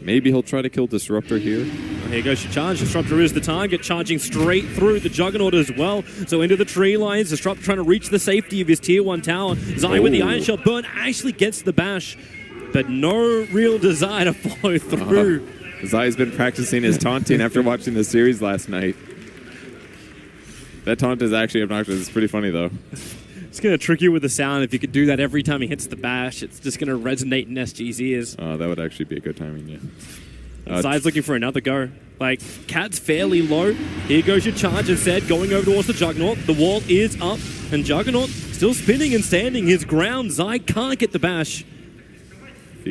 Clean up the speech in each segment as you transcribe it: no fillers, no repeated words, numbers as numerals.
Maybe he'll try to kill Disruptor here. Here goes your charge. Disruptor is the target, charging straight through the Juggernaut as well. So into the tree lines. Disruptor trying to reach the safety of his tier 1 tower. Zai with the Iron Shell burn actually gets the bash, but no real desire to follow through. Zai's been practicing his taunting after watching the series last night. That taunt is actually obnoxious. It's pretty funny, though. It's going to trick you with the sound. If you could do that every time he hits the bash, it's just going to resonate in SG's ears. That would actually be a good timing, yeah. Zai's looking for another go. Like, Cat's fairly low. Here goes your charge instead, going over towards the Juggernaut. The wall is up, and Juggernaut still spinning and standing his ground. Zai can't get the bash.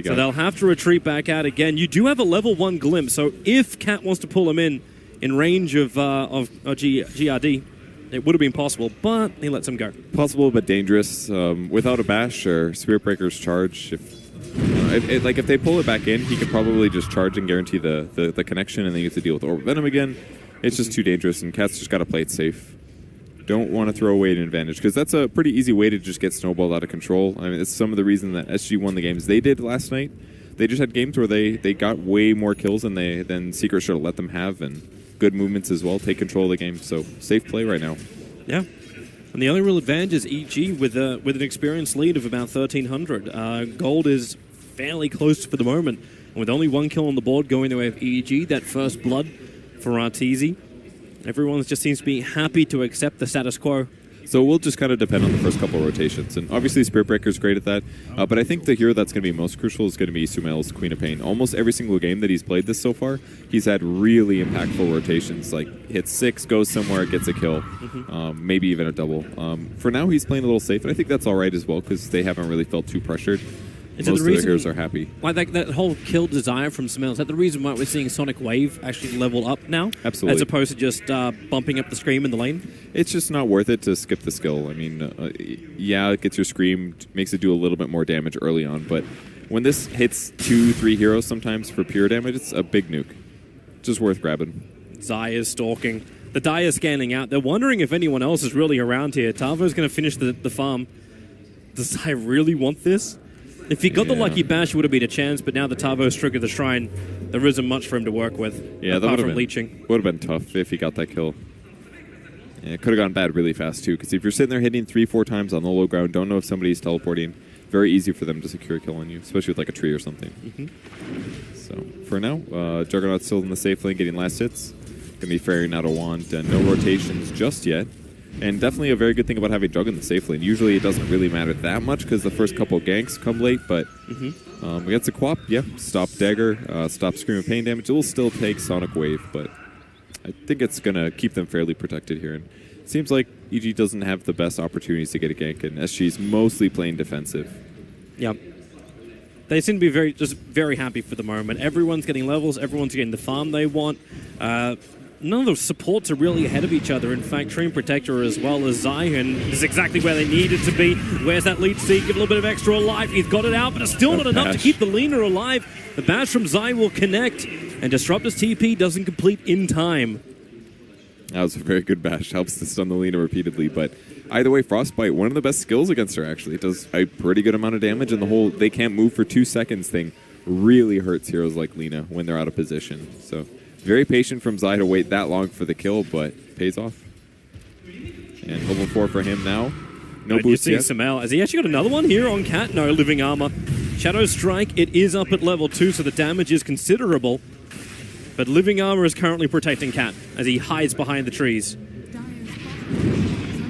So they'll have to retreat back out again. You do have a level 1 glimpse, so if Cat wants to pull him in range of GRD, it would have been possible, but he lets him go. Possible, but dangerous. Without a bash or Spirit Breaker's charge, if they pull it back in, he could probably just charge and guarantee the connection, and then you have to deal with Orb Venom again. It's just too dangerous, and Cat's just got to play it safe. Don't want to throw away an advantage, because that's a pretty easy way to just get snowballed out of control. I mean, it's some of the reason that SG won the games they did last night. They just had games where they got way more kills than Secret should have let them have, and good movements as well, take control of the game. So safe play right now. Yeah. And the only real advantage is EG with an experienced lead of about 1,300. Gold is fairly close for the moment. And with only 1 kill on the board going the way of EG, that first blood for Arteezy. Everyone just seems to be happy to accept the status quo. So we'll just kind of depend on the first couple of rotations. And obviously Spirit Breaker's great at that. But I think the hero that's going to be most crucial is going to be Sumail's Queen of Pain. Almost every single game that he's played this so far, he's had really impactful rotations. Like hits 6, goes somewhere, gets a kill. Maybe even a double. For now, he's playing a little safe. And I think that's all right as well, because they haven't really felt too pressured. Most of the heroes are happy. Why that whole kill desire from Sumail, is that the reason why we're seeing Sonic Wave actually level up now? Absolutely. As opposed to just bumping up the Scream in the lane? It's just not worth it to skip the skill. I mean, yeah, it gets your Scream, makes it do a little bit more damage early on, but when this hits 2-3 heroes sometimes for pure damage, it's a big nuke. Just worth grabbing. Zai is stalking. The Die is scanning out. They're wondering if anyone else is really around here. Tavo's going to finish the farm. Does Zai really want this? If he got the Lucky Bash, it would have been a chance, but now the Tavo's triggered the Shrine. There isn't much for him to work with, apart from leeching. Would have been tough if he got that kill. Yeah, it could have gone bad really fast, too, because if you're sitting there hitting 3-4 times on the low ground, don't know if somebody's teleporting, very easy for them to secure a kill on you, especially with like a tree or something. So, for now, Juggernaut's still in the safe lane, getting last hits. Going to be ferrying out a wand, no rotations just yet. And definitely a very good thing about having Jug in the safe lane. Usually it doesn't really matter that much because the first couple ganks come late, but against the Quap, stop Dagger, stop Scream of Pain damage. It will still take Sonic Wave, but I think it's going to keep them fairly protected here. And it seems like EG doesn't have the best opportunities to get a gank, and SG's mostly playing defensive. Yep. They seem to be very happy for the moment. Everyone's getting levels, everyone's getting the farm they want. None of the supports are really ahead of each other. In fact, Treant Protector as well as Zion is exactly where they needed to be. Where's that lead seek? Give a little bit of extra life. He's got it out, but it's still not enough to keep the Lina alive. The bash from Zion will connect, and Disruptor's TP doesn't complete in time. That was a very good bash. Helps to stun the Lina repeatedly, but either way, Frostbite, one of the best skills against her, actually. It does a pretty good amount of damage, and the whole they can't move for 2 seconds thing really hurts heroes like Lina when they're out of position. So very patient from Zai to wait that long for the kill, but pays off. And level 4 for him now. No boost yet. Sumail. Has he actually got another one here on Cat? No, Living Armor. Shadow Strike, it is up at level 2, so the damage is considerable. But Living Armor is currently protecting Cat as he hides behind the trees.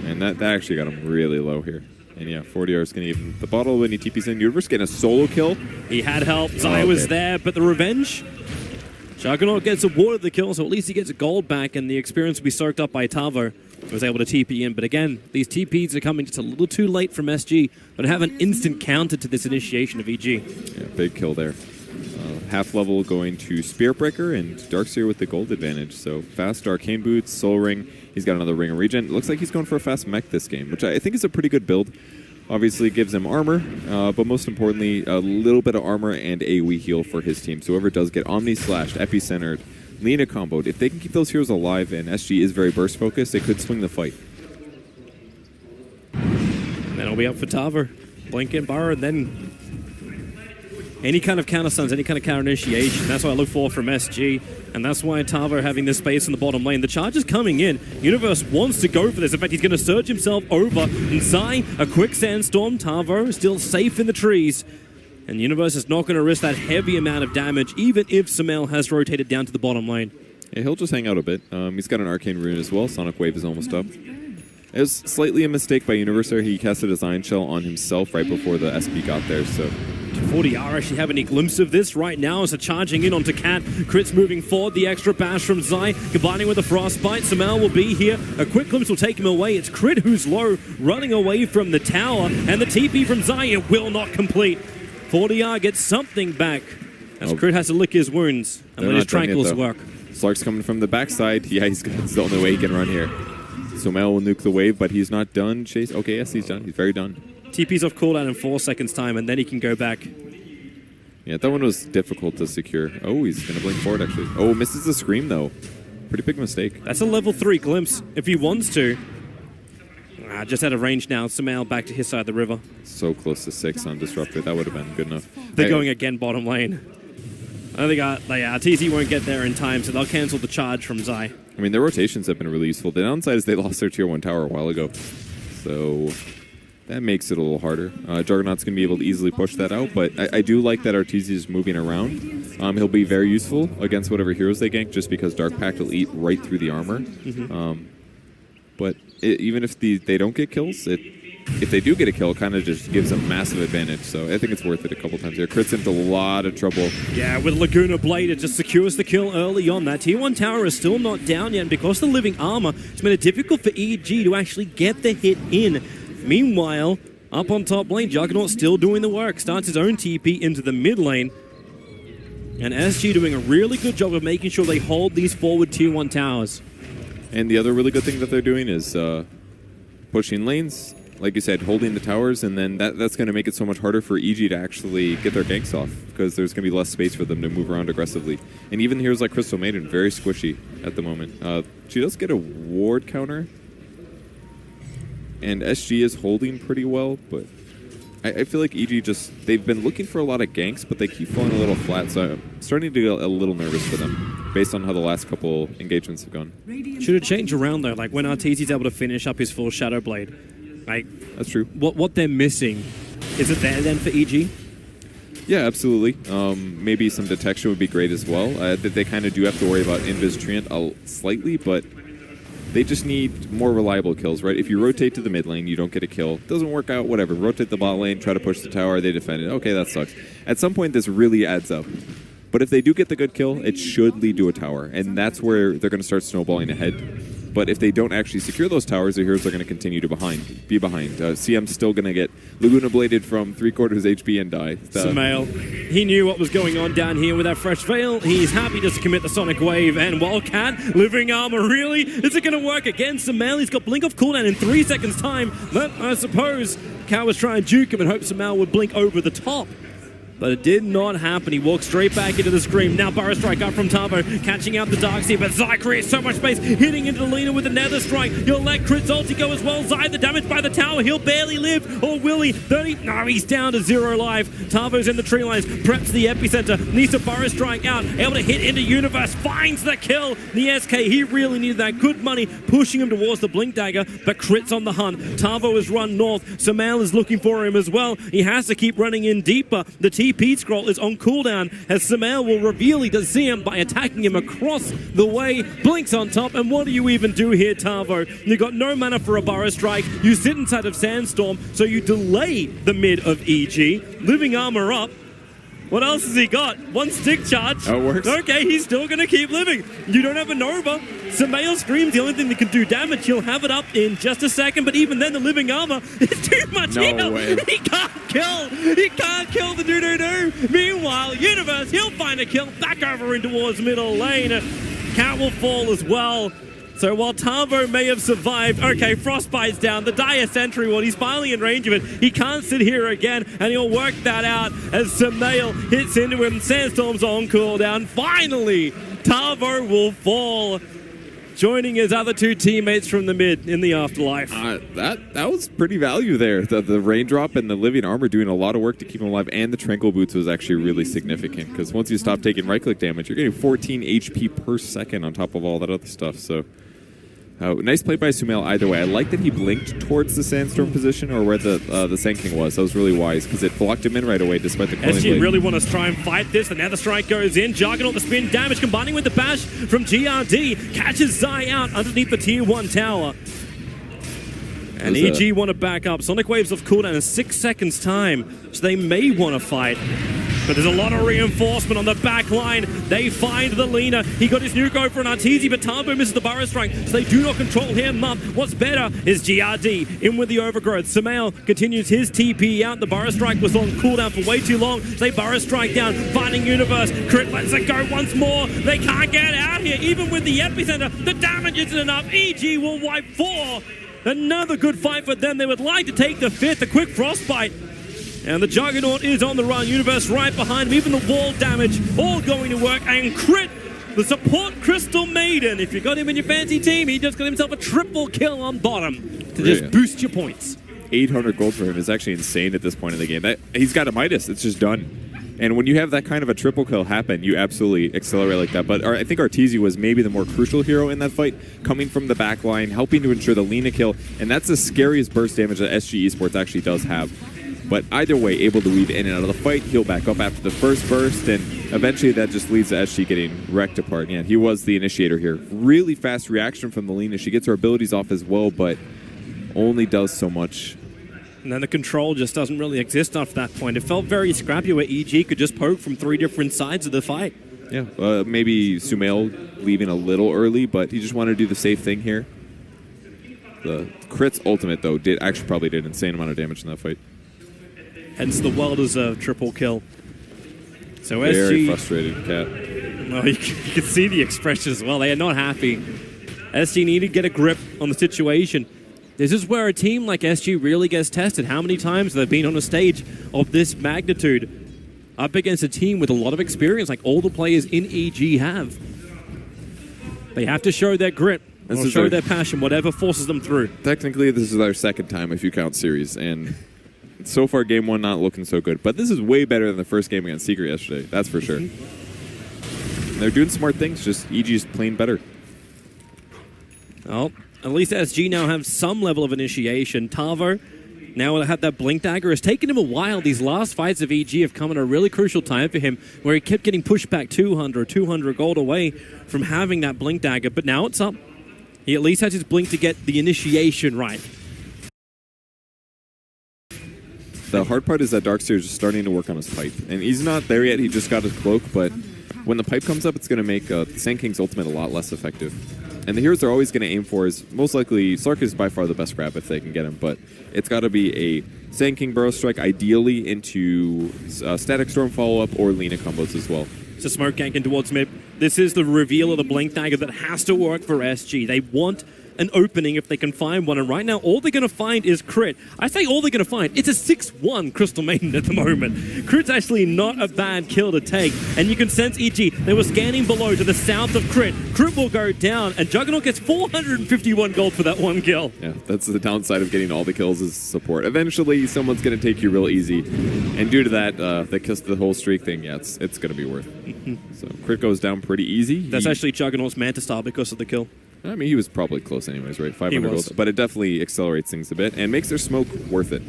And that actually got him really low here. And yeah, 40R is going to give him the bottle when he TPs in. Universe getting a solo kill. He had help. Zai was there, but the revenge... Juggernaut gets awarded the kill, so at least he gets a gold back, and the experience will be soaked up by Tavo, who was able to TP in. But again, these TPs are coming just a little too late from SG, but have an instant counter to this initiation of EG. Yeah, big kill there. Half level going to Spirit Breaker, and Darkseer with the gold advantage. So fast Arcane Boots, Soul Ring. He's got another Ring of Regen. It looks like he's going for a fast mech this game, which I think is a pretty good build. Obviously gives him armor, but most importantly, a little bit of armor and AoE heal for his team. So whoever does get Omni-Slashed, Epicentered, Lina comboed, if they can keep those heroes alive, and SG is very burst-focused, they could swing the fight. Then it'll be up for Tavo. Blink and Burrow, and then any kind of counter stuns, any kind of counter initiation. That's what I look for from SG, and that's why Tavo having this space in the bottom lane. The charge is coming in. Universe wants to go for this. In fact, he's going to surge himself over. And Zai, a quick sandstorm. Tavo still safe in the trees. And Universe is not going to risk that heavy amount of damage, even if Sumail has rotated down to the bottom lane. Yeah, he'll just hang out a bit. He's got an Arcane Rune as well. Sonic Wave is almost up. It was slightly a mistake by Universe there. He casted a Iron Shell on himself right before the SP got there, so... 40R actually have any glimpse of this right now as they're charging in onto Cat. Crits moving forward, the extra bash from Zai, combining with the Frostbite. Sumail will be here. A quick glimpse will take him away. It's Crit who's low, running away from the tower, and the TP from Zai, it will not complete. 40R gets something back as Crit has to lick his wounds and let his Tranquils work. Slark's coming from the backside. Yeah, it's the only way he can run here. Sumail will nuke the wave, but he's not done. Chase. Okay, yes, he's done. He's very done. TP's off cooldown in 4 seconds time, and then he can go back. Yeah, that one was difficult to secure. Oh, he's going to blink forward, actually. Oh, misses the scream, though. Pretty big mistake. That's a level 3 glimpse, if he wants to. Just out of range now. Sumail back to his side of the river. So close to 6 on Disruptor. That would have been good enough. They're going again bottom lane. I think TZ won't get there in time, so they'll cancel the charge from Zai. I mean, their rotations have been really useful. The downside is they lost their tier 1 tower a while ago. So... that makes it a little harder. Juggernaut's going to be able to easily push that out, but I do like that Arteezy is moving around. He'll be very useful against whatever heroes they gank, just because Dark Pact will eat right through the armor. But even if they don't get kills, if they do get a kill, it kind of just gives them massive advantage. So I think it's worth it a couple times here. Crit's into a lot of trouble. Yeah, with Laguna Blade, it just secures the kill early on. That tier 1 tower is still not down yet, and because of the living armor, it's made it difficult for EG to actually get the hit in. Meanwhile, up on top lane, Juggernaut still doing the work. Starts his own TP into the mid lane. And SG doing a really good job of making sure they hold these forward tier 1 towers. And the other really good thing that they're doing is pushing lanes, like you said, holding the towers, and then that's going to make it so much harder for EG to actually get their ganks off, because there's going to be less space for them to move around aggressively. And even heroes like Crystal Maiden, very squishy at the moment. She does get a ward counter. And SG is holding pretty well, but I feel like EG they've been looking for a lot of ganks, but they keep falling a little flat, so I'm starting to get a little nervous for them, based on how the last couple engagements have gone. Should it change around, though? Like, when Arteezy's able to finish up his full Shadow Blade, like... that's true. What they're missing, is it there then for EG? Yeah, absolutely. Maybe some detection would be great as well. They kind of do have to worry about Invis Treant slightly, but... they just need more reliable kills, right? If you rotate to the mid lane, you don't get a kill. Doesn't work out, whatever. Rotate the bot lane, try to push the tower, they defend it. Okay, that sucks. At some point, this really adds up. But if they do get the good kill, it should lead to a tower. And that's where they're going to start snowballing ahead. But if they don't actually secure those towers, the heroes are going to continue to be behind. CM's still going to get Laguna Bladed from 3/4 HP and die. Sumail, he knew what was going on down here with that fresh veil. He's happy just to commit the Sonic Wave. And Wildcat, living armor, really? Is it going to work against Sumail? He's got blink off cooldown in 3 seconds time. But I suppose Cow was trying to juke him and hope Sumail would blink over the top. But it did not happen. He walked straight back into the scream. Now Burrow Strike up from Tavo, catching out the Darkseer, but Zai creates so much space, hitting into the leader with the Nether Strike. He'll let Crit's ulti go as well. Zai, the damage by the tower. He'll barely live, or will he? 30? No, he's down to 0 life. Tavo's in the tree lines, preps the epicenter, needs to Burrow Strike out, able to hit into Universe, finds the kill. The SK, he really needed that. Good money, pushing him towards the Blink Dagger, but Crit's on the hunt. Tavo has run north. Sumail is looking for him as well. He has to keep running in deeper. The TP scroll is on cooldown as Sumail will reveal he does see him by attacking him across the way. Blinks on top, and what do you even do here, Tavo? You got no mana for a Burrow Strike. You sit inside of Sandstorm, so you delay the mid of EG. Living armor up. What else has he got? One stick charge. Oh, it works. Okay, he's still going to keep living. You don't have a Nova. Sumail Scream's the only thing that can do damage. He'll have it up in just a second, but even then the living armor is too much heal. Way. He can't kill. He can't kill the do-do-do. Meanwhile, Universe, he'll find a kill back over in towards middle lane. Cat will fall as well. So while Tavo may have survived, okay, Frostbite's down, the Dire Sentry Ward, he's finally in range of it. He can't sit here again, and he'll work that out as Sumail hits into him. Sandstorm's on cooldown. Finally, Tavo will fall. joining his other two teammates from the mid in the afterlife. That was pretty value there. The raindrop and the living armor doing a lot of work to keep him alive, and the tranquil boots was actually really significant because once you stop taking right-click damage, you're getting 14 HP per second on top of all that other stuff. So nice play by Sumail either way. I like that he blinked towards the Sandstorm position or where the Sand King was. That was really wise because it blocked him in right away despite the cooling SG blade. really want to try and fight this. The Nether Strike goes in. Juggernaut the spin damage combining with the bash from GRD. Catches Zai out underneath the tier 1 tower. And EG want to back up. Sonic Waves of cooldown in 6 seconds time. So they may want to fight. But there's a lot of reinforcement on the back line. They find the Lina. He got his nuke over on Arteezy, but Tarbo misses the Burrow Strike, so they do not control him up. What's better is GRD in with the overgrowth. Sumail continues his TP out. The Burrow Strike was on cooldown for way too long. So they Burrow Strike down, finding Universe. Crit lets it go once more. They can't get out here, even with the epicenter. The damage isn't enough. EG will wipe 4. Another good fight for them. They would like to take the 5th. A quick frostbite. And the Juggernaut is on the run. Universe right behind him. Even the wall damage all going to work. And Crit, the support Crystal Maiden. If you got him in your fancy team, he just got himself a triple kill on bottom to just boost your points. 800 gold for him is actually insane at this point in the game. He's got a Midas. It's just done. And when you have that kind of a triple kill happen, you absolutely accelerate like that. But I think Arteezy was maybe the more crucial hero in that fight, coming from the back line, helping to ensure the Lina kill. And that's the scariest burst damage that SG Esports actually does have. But either way, able to weave in and out of the fight, he'll back up after the first burst, and eventually that just leads to SG getting wrecked apart. Yeah, he was the initiator here. Really fast reaction from the Lina. She gets her abilities off as well, but only does so much. And then the control just doesn't really exist after that point. It felt very scrappy where EG could just poke from 3 different sides of the fight. Yeah, maybe Sumail leaving a little early, but he just wanted to do the safe thing here. The Crit's ultimate, though, probably did an insane amount of damage in that fight. Hence the well-deserved triple kill. So Very SG... frustrated, Cat. Well, you can see the expression as well. They are not happy. SG needed to get a grip on the situation. This is where a team like SG really gets tested. How many times have they been on a stage of this magnitude up against a team with a lot of experience like all the players in EG have? They have to show their grit or show their passion, whatever forces them through. Technically, this is their second time if you count series, and so far, game 1 not looking so good. But this is way better than the first game against Secret yesterday. That's for sure. They're doing smart things, just EG's playing better. Well, at least SG now have some level of initiation. Tavo, now had that Blink Dagger. It's taken him a while. These last fights of EG have come at a really crucial time for him, where he kept getting pushed back 200 gold away from having that Blink Dagger. But now it's up. He at least has his Blink to get the initiation right. The hard part is that Darkseer is just starting to work on his pipe. And he's not there yet, he just got his cloak, but when the pipe comes up, it's going to make Sand King's ultimate a lot less effective. And the heroes they're always going to aim for is, most likely, Slark is by far the best grab if they can get him, but it's got to be a Sand King Burrow Strike, ideally into Static Storm follow-up or Lina combos as well. It's a smoke ganking towards mid. This is the reveal of the Blink Dagger that has to work for SG. They want an opening if they can find one, and right now all they're going to find is Crit. I say all they're going to find. It's a 6-1 Crystal Maiden at the moment. Crit's actually not a bad kill to take, and you can sense EG. They were scanning below to the south of Crit. Crit will go down, and Juggernaut gets 451 gold for that one kill. Yeah, that's the downside of getting all the kills is support. Eventually, someone's going to take you real easy, and due to that, they kissed the whole streak thing. Yeah, it's going to be worth it. So Crit goes down pretty easy. That's actually Juggernaut's Manta Star because of the kill. I mean, he was probably close anyways, right? 500 gold. But it definitely accelerates things a bit and makes their smoke worth it.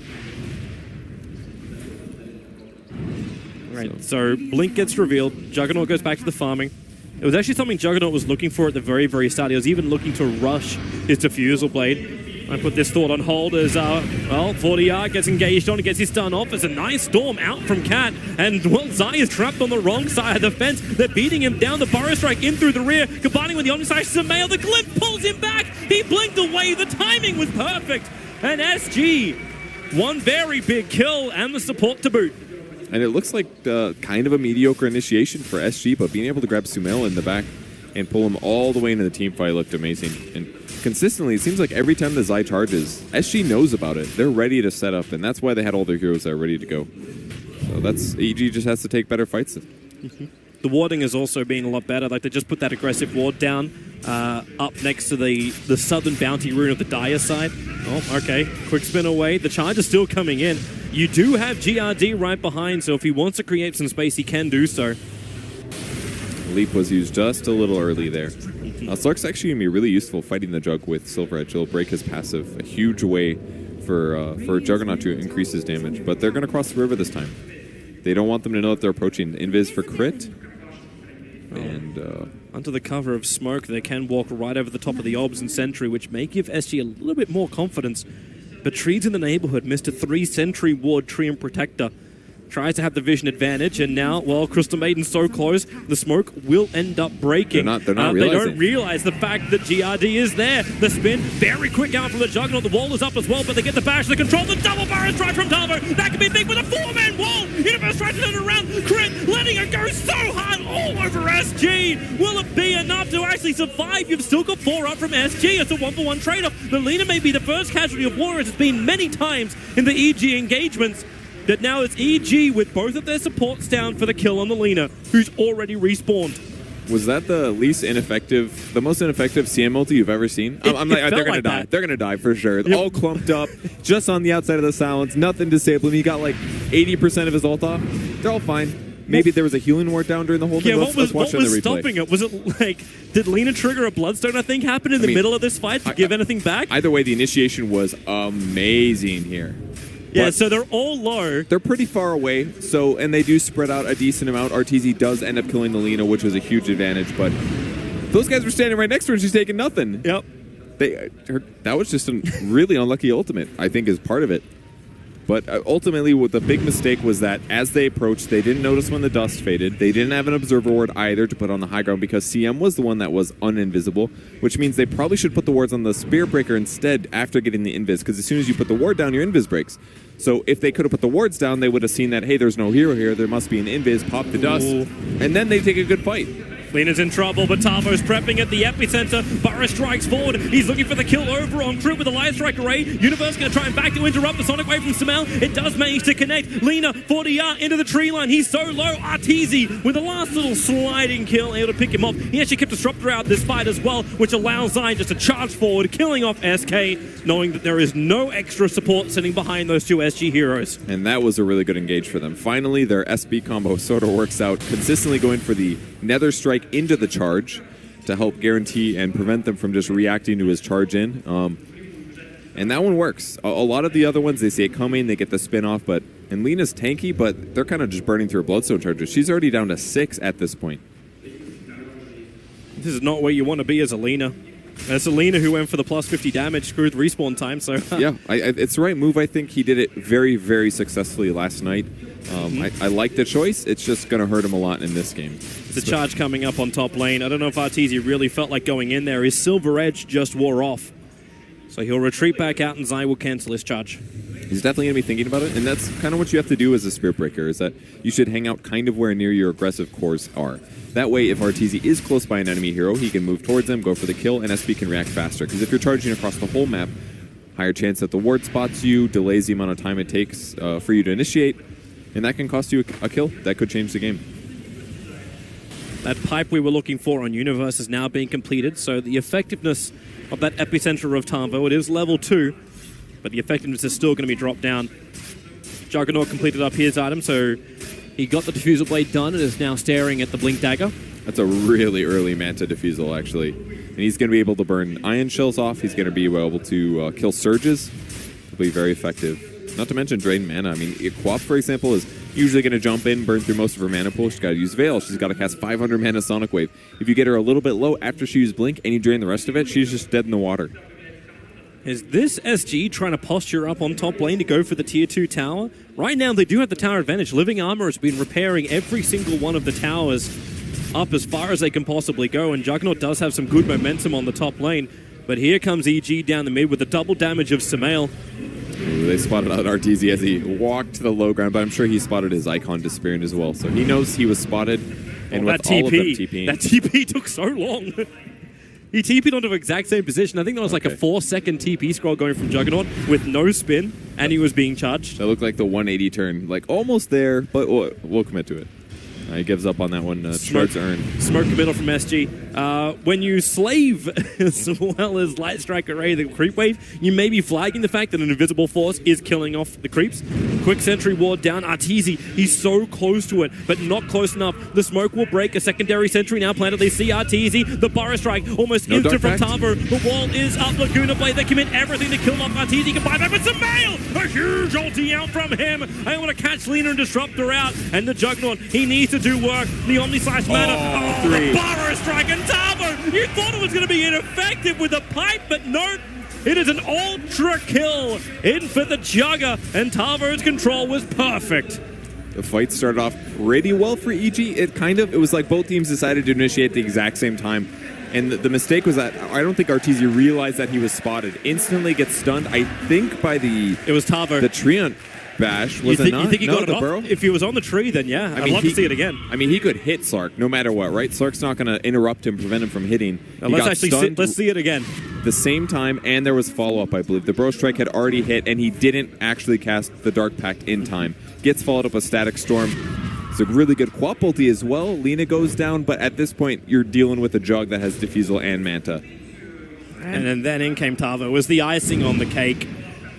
Right, so Blink gets revealed. Juggernaut goes back to the farming. It was actually something Juggernaut was looking for at the very, very start. He was even looking to rush his Diffusal Blade. I put this thought on hold as, 40R gets engaged on, gets his stun off. There's a nice storm out from Cat, and, Zai is trapped on the wrong side of the fence. They're beating him down. The Burrow Strike in through the rear, combining with the Omnisci Sumail. The Glyph pulls him back. He blinked away. The timing was perfect. And SG, one very big kill, and the support to boot. And it looks like kind of a mediocre initiation for SG, but being able to grab Sumail in the back and pull him all the way into the team fight looked amazing. And consistently, it seems like every time the Zai charges, SG knows about it. They're ready to set up, and that's why they had all their heroes there ready to go. So that's EG just has to take better fights. The warding has also been a lot better. Like, they just put that aggressive ward down up next to the southern bounty rune of the Dire side. Oh, okay. Quick spin away. The charge is still coming in. You do have GRD right behind, so if he wants to create some space, he can do so. Leap was used just a little early there. Slark's actually going to be really useful fighting the Jug with Silver Edge. It'll break his passive a huge way for Juggernaut to increase his damage. But they're going to cross the river this time. They don't want them to know that they're approaching. Invis for crit. And under the cover of smoke, they can walk right over the top of the Obs and Sentry, which may give SG a little bit more confidence. But Trees in the neighborhood missed a 3 Sentry ward, Tree and Protector. Tries to have the vision advantage, and now, well, Crystal Maiden's so close, the smoke will end up breaking. They're not They don't realize the fact that GRD is there. The spin, very quick out from the Juggernaut. The wall is up as well, but they get the bash, the control, the double barrel strike from Talvo. That could be big with a 4-man wall. Universe tries to turn it around. Crit, letting it go so hard all over SG. Will it be enough to actually survive? You've still got 4 up from SG. It's a 1-for-1 trade-off. The Lina may be the first casualty of Warriors. It's been many times in the EG engagements. That now it's EG with both of their supports down for the kill on the Lina, who's already respawned. Was that the most ineffective CM ulti you've ever seen? I'm like, they're going to die. They're going to die for sure. Yep. All clumped up, just on the outside of the silence, nothing disabling. He got like 80% of his ult off. They're all fine. Maybe there was a healing ward down during the whole thing. Yeah, what was the stopping it? Was it like, did Lina trigger a Bloodstone, I think, happen in the middle of this fight to give anything back? Either way, the initiation was amazing here. Yeah, But so they're all low. they're pretty far away, and they do spread out a decent amount. RTZ does end up killing the Lina, which was a huge advantage, but those guys were standing right next to her and she's taking nothing. Yep. That was just a really unlucky ultimate, I think, is part of it. But ultimately, what the big mistake was that as they approached, they didn't notice when the dust faded. They didn't have an observer ward either to put on the high ground because CM was the one that was uninvisible, which means they probably should put the wards on the Spirit Breaker instead after getting the invis, because as soon as you put the ward down, your invis breaks. So if they could have put the wards down, they would have seen that, hey, there's no hero here, there must be an invis, pop the dust, and then they take a good fight. Lina's in trouble, but Tavo's prepping at the epicenter. Burris strikes forward. He's looking for the kill over on Crit with a Light Strike Array. Universe going to try and back to interrupt the Sonic Wave from Samel. It does manage to connect. Lina, 40R into the tree line. He's so low. Arteezy with the last little sliding kill, able to pick him off. He actually kept Disruptor out this fight as well, which allows Zion just to charge forward, killing off SK, knowing that there is no extra support sitting behind those two SG heroes. And that was a really good engage for them. Finally, their SB combo sort of works out, consistently going for the Nether Strike into the charge to help guarantee and prevent them from just reacting to his charge in. And that one works. A lot of the other ones, they see it coming, they get the spin off, and Lina's tanky, but they're kind of just burning through her Bloodstone charges. She's already down to 6 at this point. This is not where you want to be as a Lina. It's a Lina who went for the plus 50 damage, screwed respawn time, so... Yeah, it's the right move. I think he did it very, very successfully last night. I like the choice. It's just going to hurt him a lot in this game. The charge coming up on top lane. I don't know if Arteezy really felt like going in there. His Silver Edge just wore off. So he'll retreat back out and Zai will cancel his charge. He's definitely going to be thinking about it, and that's kind of what you have to do as a Spirit Breaker, is that you should hang out kind of where near your aggressive cores are. That way, if Arteezy is close by an enemy hero, he can move towards them, go for the kill, and SP can react faster. Because if you're charging across the whole map, higher chance that the ward spots you, delays the amount of time it takes for you to initiate, and that can cost you a kill. That could change the game. That pipe we were looking for on Universe is now being completed, so the effectiveness of that epicenter of Tavo, it is level 2, but the effectiveness is still going to be dropped down. Juggernaut completed up his item, so he got the Diffusal Blade done and is now staring at the Blink Dagger. That's a really early Manta Diffusal, actually. And he's going to be able to burn Ion Shells off. He's going to be able to kill Surges. It'll be very effective. Not to mention drain mana. I mean, Quap, for example, is usually going to jump in, burn through most of her mana pool. She's got to use Veil. She's got to cast 500 mana Sonic Wave. If you get her a little bit low after she used Blink and you drain the rest of it, she's just dead in the water. Is this SG trying to posture up on top lane to go for the tier 2 tower? Right now, they do have the tower advantage. Living Armor has been repairing every single one of the towers up as far as they can possibly go, and Juggernaut does have some good momentum on the top lane. But here comes EG down the mid with the double damage of Samael. Ooh, they spotted out Arteezy as he walked to the low ground, but I'm sure he spotted his Icon Despairing as well. So he knows he was spotted, and with all of them TPing. That TP took so long. He TP'd onto the exact same position. I think there was like a 4-second TP scroll going from Juggernaut with no spin, and he was being charged. That looked like the 180 turn, like almost there, but we'll commit to it. He gives up on that one. Shards earned. Smoke middle from SG. When you slave as well as Light Strike Array the creep wave, you may be flagging the fact that an invisible force is killing off the creeps. Quick sentry ward down Arteezy. He's so close to it, but not close enough. The smoke will break. A secondary sentry now planted. They see Arteezy. The Burrow Strike almost instant from Tavo. The wall is up. Laguna Blade. They commit everything to kill off Arteezy. Can buy back with Sumail. A huge ulti out from him. I want to catch Lena and disrupt her out. And the Juggernaut, he needs to do work. The Omni Slash mana. The Burrow Strike and Tavo. You thought it was going to be ineffective with the pipe, but no. It is an ultra kill in for the Jugger, and Tavo's control was perfect. The fight started off pretty well for EG. It was like both teams decided to initiate at the exact same time. And the mistake was that I don't think Arteezy realized that he was spotted. Instantly gets stunned, I think, by It was Tavo. The Treant bash. Was it not? You think he got it off? Burrow? If he was on the tree, then yeah. I'd love to see it again. I mean, he could hit Slark no matter what, right? Slark's not going to interrupt him, prevent him from hitting. Let's see it again. The same time, and there was follow-up, I believe. The Burrow Strike had already hit, and he didn't actually cast the Dark Pact in time. Gets followed up with Static Storm. It's a really good Quap ulti as well. Lena goes down, but at this point, you're dealing with a Jug that has Diffusal and Manta. And then in came Tavo. It was the icing on the cake.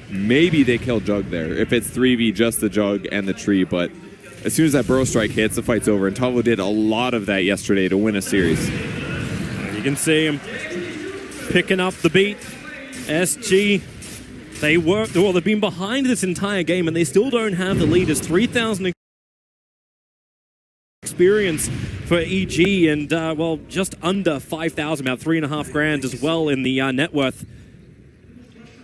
Maybe they kill Jug there. If it's 3v, just the Jug and the tree, but as soon as that Burrow Strike hits, the fight's over, and Tavo did a lot of that yesterday to win a series. You can see him picking up the beat. SG, they've been behind this entire game, and they still don't have the lead. It's 3,000 experience for EG, and just under 5,000, about 3.5 grand as well in the net worth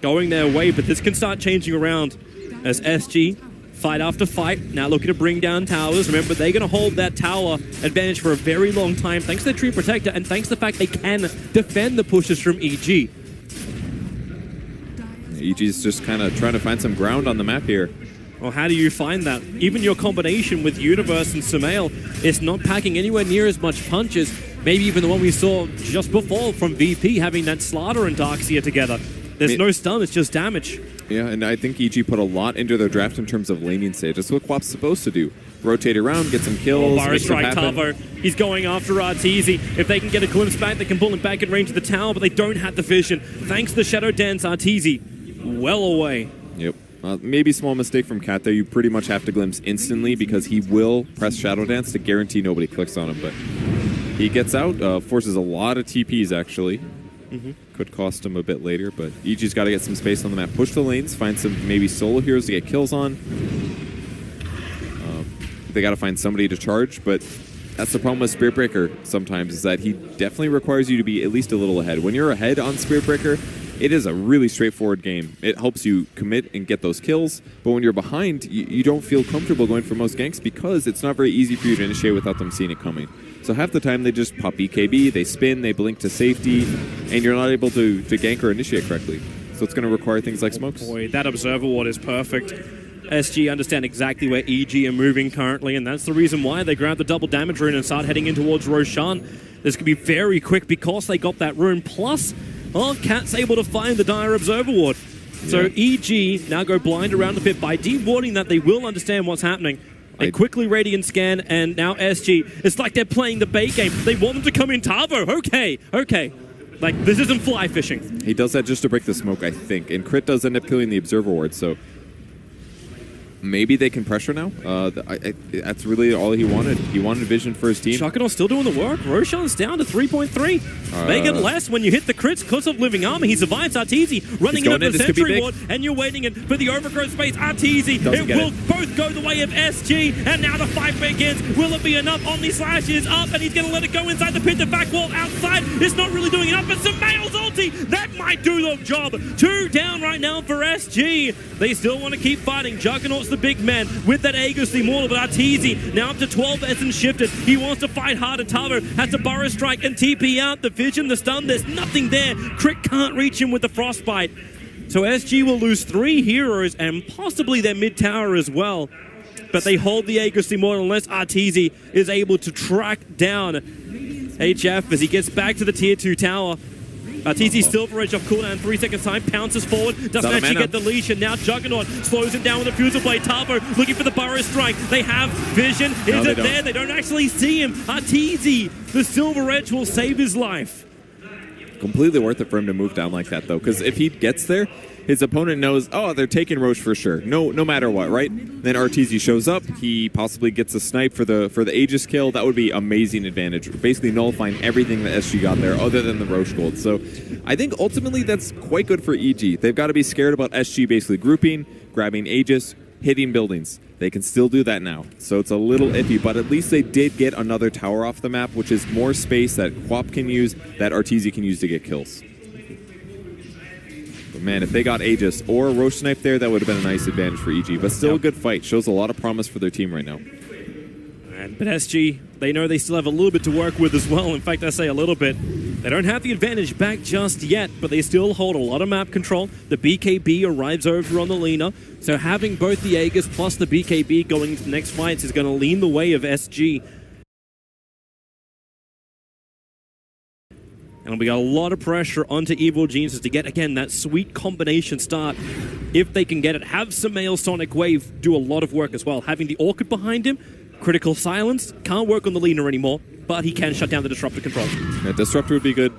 going their way. But this can start changing around as SG fight after fight now looking to bring down towers. Remember, they're going to hold that tower advantage for a very long time thanks to their Tree Protector and thanks to the fact they can defend the pushes from EG. EG's just kind of trying to find some ground on the map here. Well, how do you find that? Even your combination with Universe and Sumail is not packing anywhere near as much punches. Maybe even the one we saw just before from VP having that Slaughter and Darkseer together. There's no stun, it's just damage. Yeah, and I think EG put a lot into their draft in terms of laning stage. That's what Quap's supposed to do. Rotate around, get some kills, Burrow Strike Tavo. He's going after Arteezy. If they can get a glimpse back, they can pull him back in range of the tower, but they don't have the vision. Thanks to the Shadow Dance, Arteezy well away. Yep. Maybe small mistake from Cat there. You pretty much have to glimpse instantly because he will press Shadow Dance to guarantee nobody clicks on him. But he gets out, forces a lot of TPs actually. Could cost him a bit later, but EG's got to get some space on the map. Push the lanes, find some maybe solo heroes to get kills on. They got to find somebody to charge, but that's the problem with Spirit Breaker sometimes, is that he definitely requires you to be at least a little ahead. When you're ahead on Spirit Breaker, it is a really straightforward game. It helps you commit and get those kills, but when you're behind, you don't feel comfortable going for most ganks because it's not very easy for you to initiate without them seeing it coming. So half the time they just pop BKB, they spin, they blink to safety, and you're not able to gank or initiate correctly. So it's going to require things like smokes. Boy, that Observer Ward is perfect. SG understand exactly where EG are moving currently, and that's the reason why they grab the double damage rune and start heading in towards Roshan. This could be very quick because they got that rune, plus Cat's able to find the Dire Observer Ward. So EG now go blind around the pit. By de-warding that, they will understand what's happening. They quickly Radiant Scan, and now SG, it's like they're playing the bait game. They want them to come in Tavo. Okay. Like, this isn't fly fishing. He does that just to break the smoke, I think. And Crit does end up killing the Observer Ward, so maybe they can pressure now. That's really all he wanted. He wanted vision for his team. Chuckanaw's still doing the work. Roshan's down to 3.3. Make it less when you hit the crits because of Living Armor. He survives Arteezy, running into the Sentry Ward, and you're waiting in for the overgrowth space. Arteezy, it will both go the way of SG, and now the fight begins. Will it be enough? Omni Slash is up, and he's going to let it go inside the pit. The back wall outside is not really doing enough, but Sumail's ulti, that might do the job. 2 down right now for SG. They still want to keep fighting. Juggernaut's the big man with that Aegis Immortal, but Arteezy now up to 12 essence shifted. He wants to fight hard, and Tavo has to Burrow Strike and TP out. The vision, the stun, there's nothing there. Crit can't reach him with the Frostbite. So SG will lose 3 heroes and possibly their mid tower as well. But they hold the Aegis Immortal unless Arteezy is able to track down HF as he gets back to the tier 2 tower. TZ Silver Edge off cooldown, 3 seconds time, pounces forward, doesn't actually get the leash, and now Juggernaut slows him down with a Fusel Blade. Tavo looking for the Burrow Strike. They have vision. Is it there? They don't actually see him. TZ, the Silver Edge will save his life. Completely worth it for him to move down like that, though, because if he gets there, his opponent knows, oh, they're taking Roche for sure. No matter what, right? Then RTZ shows up. He possibly gets a snipe for the Aegis kill. That would be amazing advantage. Basically nullifying everything that SG got there other than the Roche gold. So I think ultimately that's quite good for EG. They've got to be scared about SG basically grouping, grabbing Aegis, hitting buildings. They can still do that now. So it's a little iffy, but at least they did get another tower off the map, which is more space that Quap can use, that RTZ can use to get kills. But man, if they got Aegis or a Roche Snipe there, that would have been a nice advantage for EG. But still a good fight. Shows a lot of promise for their team right now. But SG, they know they still have a little bit to work with as well. In fact, I say a little bit. They don't have the advantage back just yet, but they still hold a lot of map control. The BKB arrives over on the Lina. So having both the Aegis plus the BKB going into the next fights is going to lean the way of SG. And we got a lot of pressure onto Evil Geniuses to get, again, that sweet combination start. If they can get it, have Samael Sonic Wave do a lot of work as well. Having the Orchid behind him, critical silence, can't work on the Lina anymore, but he can shut down the Disruptor control. Yeah, Disruptor would be good.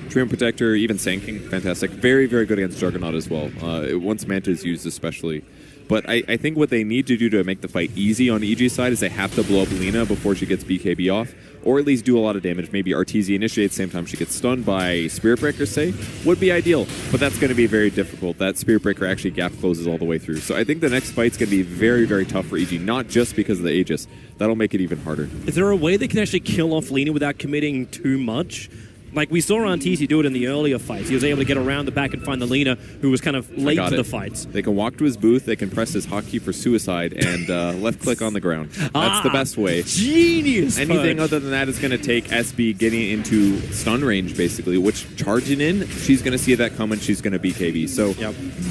Treant Protector, even Sand fantastic. Very, very good against Juggernaut as well. Once Manta is used especially. But I think what they need to do to make the fight easy on EG's side is they have to blow up Lina before she gets BKB off, or at least do a lot of damage. Maybe RTZ initiates, same time she gets stunned by Spirit Breaker, say, would be ideal. But that's going to be very difficult. That Spirit Breaker actually gap closes all the way through. So I think the next fight's going to be very, very tough for EG, not just because of the Aegis. That'll make it even harder. Is there a way they can actually kill off Lina without committing too much? Like we saw RTZ do it in the earlier fights. He was able to get around the back and find the Lina, who was kind of late to the fights. They can walk to his booth, they can press his hotkey for suicide, and left click on the ground. That's the best way. Genius! Anything other than that is going to take SB getting into stun range, basically, which charging in, she's going to see that coming, she's going to BKB. So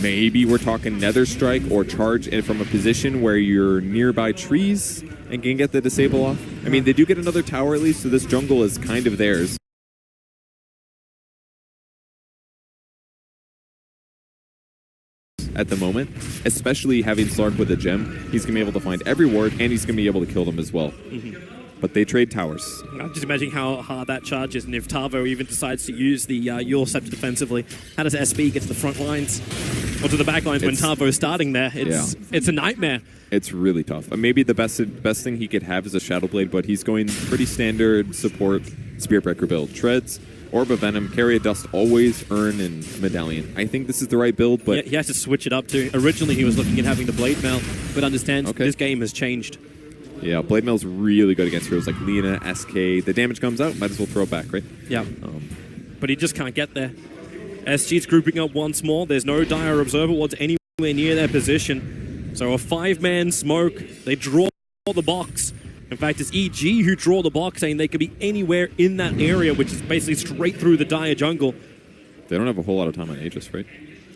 maybe we're talking Nether Strike or charge in from a position where you're nearby trees and can get the disable off. I mean, they do get another tower at least, so this jungle is kind of theirs. At the moment, especially having Slark with a gem, he's going to be able to find every ward, and he's going to be able to kill them as well. But they trade towers. I'm just imagining how hard that charge is, and if Tavo even decides to use the Yule Scepter defensively, how does SB get to the front lines? Or to the back lines when Tavo's starting there? It's a nightmare. It's really tough. Maybe the best thing he could have is a Shadow Blade, but he's going pretty standard support Spirit Breaker build. Treads, Orb of Venom, Carry a Dust, always earn in Medallion. I think this is the right build, but... Yeah, he has to switch it up too. Originally he was looking at having the Blade Mail, but understands this game has changed. Yeah, Blade Mail's really good against heroes like Lina, SK. The damage comes out, might as well throw it back, right? Yeah. But he just can't get there. SG's grouping up once more. There's no Dire Observer Wards anywhere near their position. So a 5-man smoke. They draw the box. In fact, it's EG who draw the box, saying they could be anywhere in that area, which is basically straight through the Dire jungle. They don't have a whole lot of time on Aegis, right?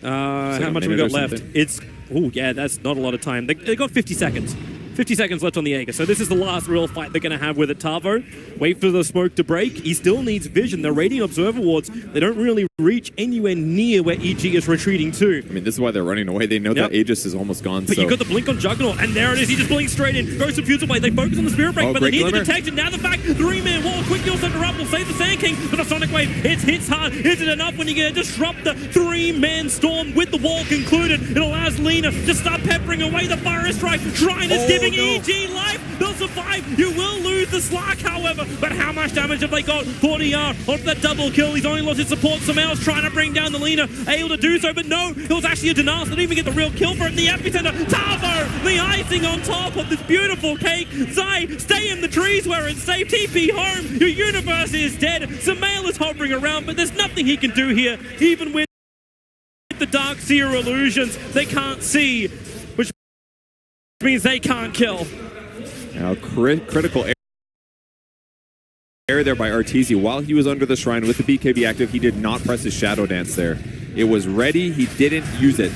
How much we got left? That's not a lot of time. They got 50 seconds. 50 seconds left on the Aegis, so this is the last real fight they're going to have with it. Tavo, wait for the smoke to break. He still needs vision. They're raiding Observer Wards. They don't really reach anywhere near where EG is retreating to. I mean, this is why they're running away. They know that Aegis is almost gone. But you got the blink on Juggernaut, and there it is. He just blinks straight in. Goes to Fusel Blade. They focus on the Spirit Break, but they need the detection. Now the back 3-man wall. Quick Yule Scepter up will save the Sand King, but the Sonic Wave, it hits hard. Is it enough when you get to disrupt the 3-man storm with the wall concluded? It allows Lina to start peppering away the Fire Strike. Shrine is giving EG life. They'll survive. You will lose the Slark, however. But how much damage have they got? 40R onto that double kill. He's only lost his support. Samael's trying to bring down the Lina. Able to do so, but no. It was actually a denial. So they didn't even get the real kill for it in the epicenter. Tavo, the icing on top of this beautiful cake. Zai, stay in the trees where it's safe. TP home. Your universe is dead. Samael is hovering around, but there's nothing he can do here. Even with the Dark Seer illusions, they can't see, which means they can't kill. Now, critical error there by RTZ. While he was under the shrine with the BKB active, he did not press his Shadow Dance there. It was ready, he didn't use it.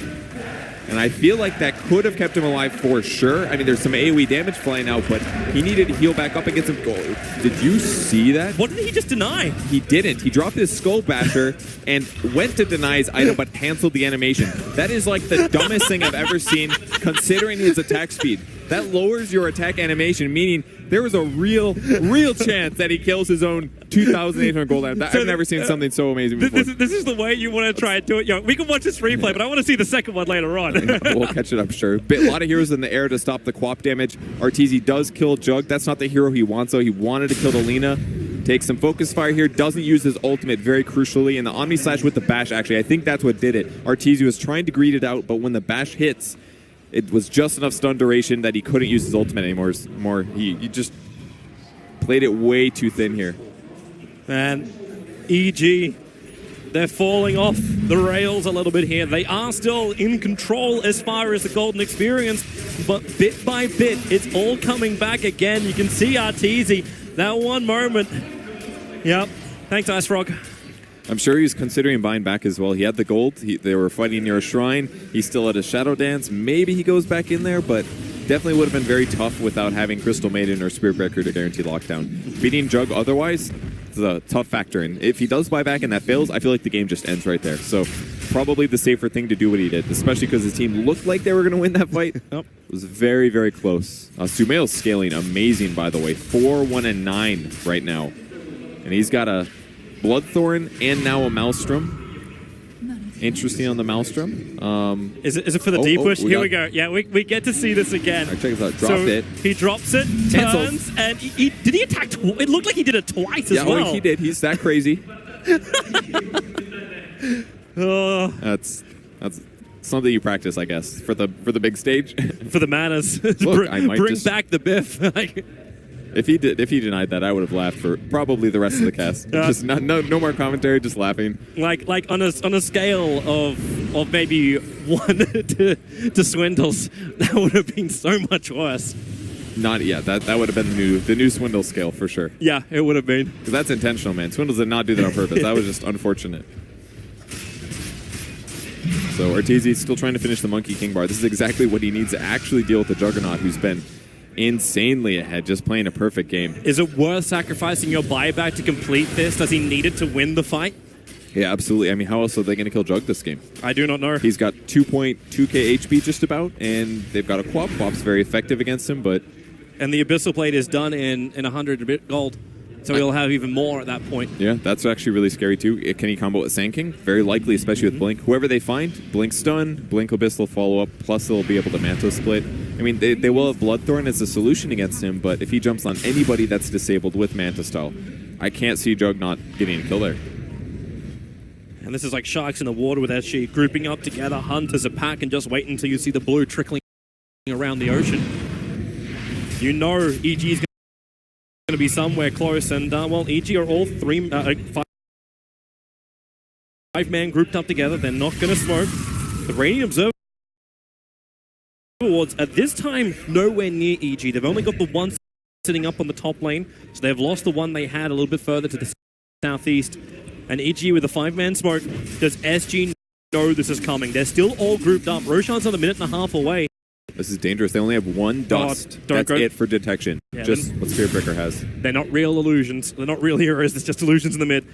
And I feel like that could have kept him alive for sure. I mean, there's some AoE damage flying out, but he needed to heal back up and get some gold. Did you see that? What did he just deny? He didn't. He dropped his Skull Basher and went to deny his item, but canceled the animation. That is like the dumbest thing I've ever seen, considering his attack speed. That lowers your attack animation, meaning there was a real chance that he kills his own 2,800 gold item. I've never seen something so amazing before. This is the way you want to try and do it. Yo, we can watch this replay, but I want to see the second one later on. We'll catch it up, sure. A lot of heroes in the air to stop the Quap damage. Arteezy does kill Jug. That's not the hero he wants, though. He wanted to kill the Lina. Takes some focus fire here. Doesn't use his ultimate very crucially. And the Omni Slash with the bash, actually, I think that's what did it. Arteezy was trying to greed it out, but when the bash hits, it was just enough stun duration that he couldn't use his ultimate anymore. He just played it way too thin here. And EG, they're falling off the rails a little bit here. They are still in control as far as the golden experience, but bit by bit, it's all coming back again. You can see Arteezy, that one moment. Yep. Thanks, Ice Frog. I'm sure he's considering buying back as well. He had the gold. They were fighting near a shrine. He still had a Shadow Dance. Maybe he goes back in there, but definitely would have been very tough without having Crystal Maiden or Spirit Breaker to guarantee lockdown. Beating Jug otherwise is a tough factor. And if he does buy back and that fails, I feel like the game just ends right there. So probably the safer thing to do what he did, especially because his team looked like they were going to win that fight. It was very, very close. Sumail's scaling amazing, by the way. 4, 1, and 9 right now. And he's got a Bloodthorn and now a Maelstrom. Interesting on the Maelstrom. Is it for the deep push? Here we go. Yeah, we get to see this again. All right, check this out. Dropped it. He drops it, turns, and did he attack? It looked like he did it twice as well. Yeah, he did. He's that crazy. That's something you practice, I guess, for the big stage. For the manners. Look, I might bring back the biff. If he denied that, I would have laughed for probably the rest of the cast. Just no more commentary, just laughing. Like on a scale of maybe 1 to Swindles, that would have been so much worse. That would have been the new Swindle scale for sure. Yeah, it would have been. Because that's intentional, man. Swindles did not do that on purpose. That was just unfortunate. So Arteezy's still trying to finish the Monkey King bar. This is exactly what he needs to actually deal with the Juggernaut, who's been insanely ahead, just playing a perfect game. Is it worth sacrificing your buyback to complete this? Does he need it to win the fight? Yeah, absolutely. I mean, how else are they going to kill Jug this game? I do not know. He's got 2.2k HP just about, and they've got a Quap. Quap's very effective against him, but... And the Abyssal Blade is done in 100 gold, so he'll have even more at that point. Yeah, that's actually really scary too. Can he combo with Sand King? Very likely, especially with Blink. Whoever they find, Blink stun, Blink Abyssal follow up, plus they'll be able to Manto split. I mean, they will have Bloodthorn as a solution against him, but if he jumps on anybody that's disabled with Manta style, I can't see Jug not getting a kill there. And this is like sharks in the water with SG grouping up together, hunt as a pack, and just wait until you see the blue trickling around the ocean. You know EG is going to be somewhere close, and well, EG are all five-man grouped up together. They're not going to smoke. The Radiant Observer Awards at this time nowhere near EG. They've only got the one sitting up on the top lane, so they've lost the one they had a little bit further to the southeast. And EG with a 5-man smoke. Does SG know this is coming? They're still all grouped up. Roshan's on a minute and a half away. This is dangerous. They only have one dust. That's it for detection. Yeah, just what Spirit Breaker has. They're not real illusions. They're not real heroes. It's just illusions in the mid.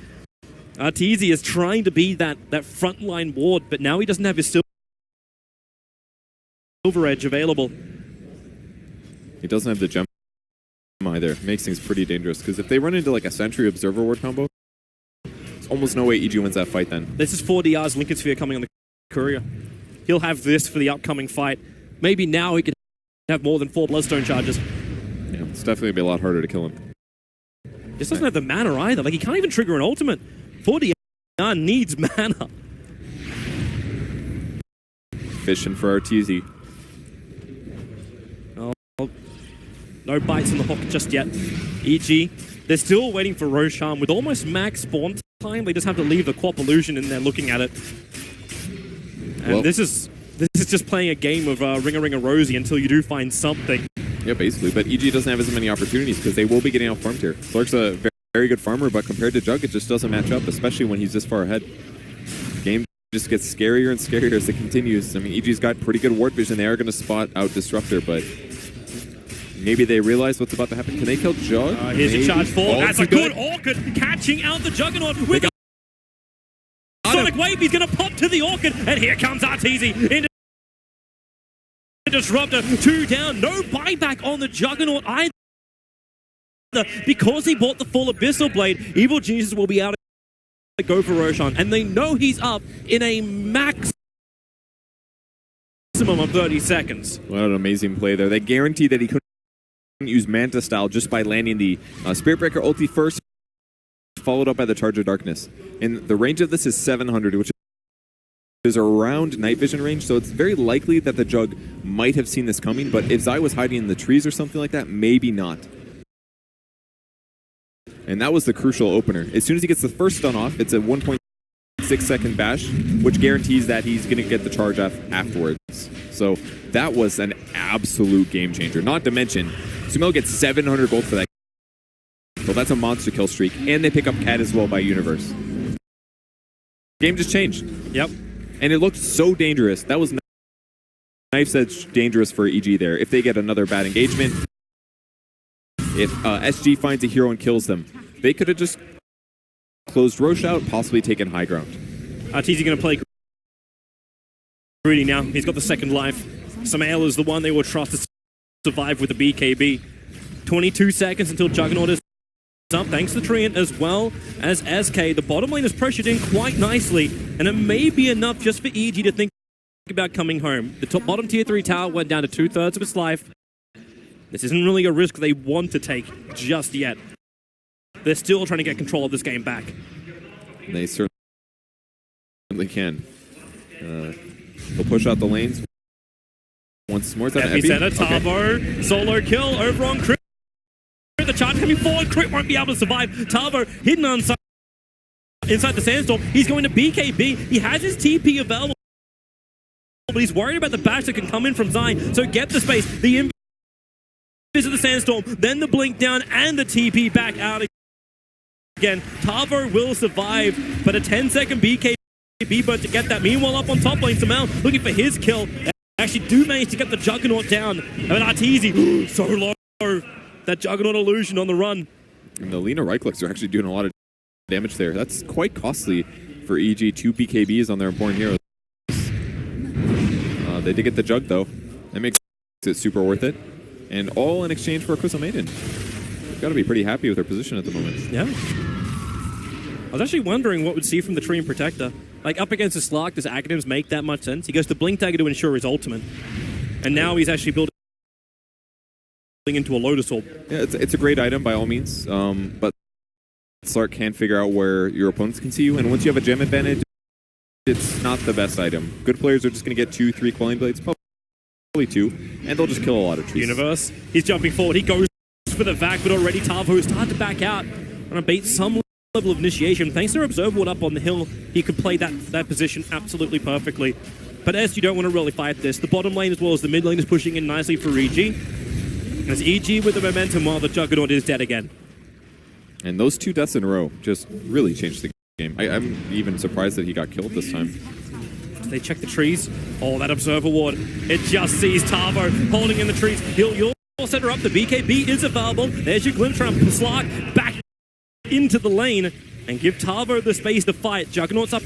Arteezy is trying to be that frontline ward, but now he doesn't have his Silver Edge available. He doesn't have the gem either. Makes things pretty dangerous, because if they run into like a Sentry Observer Ward combo, there's almost no way EG wins that fight then. This is 4DR's Lincoln Sphere coming on the courier. He'll have this for the upcoming fight. Maybe now he could have more than 4 Bloodstone charges. Yeah, it's definitely going to be a lot harder to kill him. Just doesn't have the mana either. Like, he can't even trigger an ultimate. 4DR needs mana. Fishing for Arteezy. Oh, no bites on the hook just yet. EG, they're still waiting for Roshan with almost max spawn time. They just have to leave the Quap illusion in there looking at it. And well, this is just playing a game of Ring-a-Ring-a Rosie until you do find something. Yeah, basically. But EG doesn't have as many opportunities because they will be getting out-farmed here. Slark's a very, very good farmer, but compared to Jug, it just doesn't match up, especially when he's this far ahead. Game just gets scarier and scarier as it continues. I mean, EG's got pretty good ward vision. They are going to spot out Disruptor, but maybe they realize what's about to happen. Can they kill Jug? Here's a charge forward. That's a good good. Orchid catching out the Juggernaut with a Sonic Wave. He's going to pop to the Orchid, and here comes Arteezy into Disruptor. 2 down. No buyback on the Juggernaut either. Because he bought the full Abyssal Blade, Evil Geniuses will be able to go for Roshan, and they know he's up in a maximum of 30 seconds. What an amazing play there. They guaranteed that he couldn't use Manta style just by landing the Spirit Breaker ulti first, followed up by the Charge of Darkness. And the range of this is 700, which is around night vision range, so it's very likely that the Jug might have seen this coming, but if Zai was hiding in the trees or something like that, maybe not. And that was the crucial opener. As soon as he gets the first stun off, it's a 1.6 second bash, which guarantees that he's going to get the charge off afterwards. So that was an absolute game changer. Not to mention, Sumo gets 700 gold for that. So that's a monster kill streak. And they pick up Cat as well by Universe. Game just changed. Yep. And it looked so dangerous. That was Knife's Edge dangerous for EG there. If they get another bad engagement, if SG finds a hero and kills them, they could have just closed Roche out, possibly taken high ground. Arteezy going to play greedy now. He's got the second life. Samael is the one they will trust to survive with the BKB. 22 seconds until Juggernaut is up, thanks to Treant as well as SK. The bottom lane is pressured in quite nicely, and it may be enough just for EG to think about coming home. The bottom tier 3 tower went down to 2/3 of its life. This isn't really a risk they want to take just yet. They're still trying to get control of this game back. They certainly can. They'll push out the lanes once more. Is that Epicenter, Tavo, solo kill over on Crit. The charge coming forward, Crit won't be able to survive. Tavo hidden inside the Sandstorm. He's going to BKB. He has his TP available, but he's worried about the bash that can come in from Zai. So get the space. The of the Sandstorm, then the blink down and the TP back out again. Tavo will survive, but a 10-second BKB burn to get that. Meanwhile, up on top lane, Samel looking for his kill. Actually do manage to get the Juggernaut down. And Arteezy, so low. That Juggernaut illusion on the run. And the Lina right clicks are actually doing a lot of damage there. That's quite costly for EG. 2 BKBs on their important heroes. They did get the Jug, though. That makes it super worth it. And all in exchange for a Crystal Maiden. They've got to be pretty happy with their position at the moment. Yeah. I was actually wondering what we'd see from the Treant Protector. Like, up against the Slark, does Academics make that much sense? He goes to Blink Dagger to ensure his ultimate. And now he's actually building into a Lotus Orb. Yeah, it's a great item by all means. But Slark can figure out where your opponents can see you. And once you have a gem advantage, it's not the best item. Good players are just going to get 2-3 Quelling Blades. Probably 2, and they'll just kill a lot of trees. Universe, he's jumping forward. He goes for the vac, but already Tavo is starting to back out. Trying to beat some level of initiation. Thanks to their Observer Ward up on the hill, he could play that position absolutely perfectly. But as you don't want to really fight this, the bottom lane as well as the mid lane is pushing in nicely for EG. As EG with the momentum while the Juggernaut is dead again. And those 2 deaths in a row just really changed the game. I'm even surprised that he got killed this time. They check the trees. Oh, that Observer Ward. It just sees Tavo holding in the trees. You'll set her up. The BKB is available. There's your glimpse from Slark back into the lane and give Tavo the space to fight. Juggernaut's up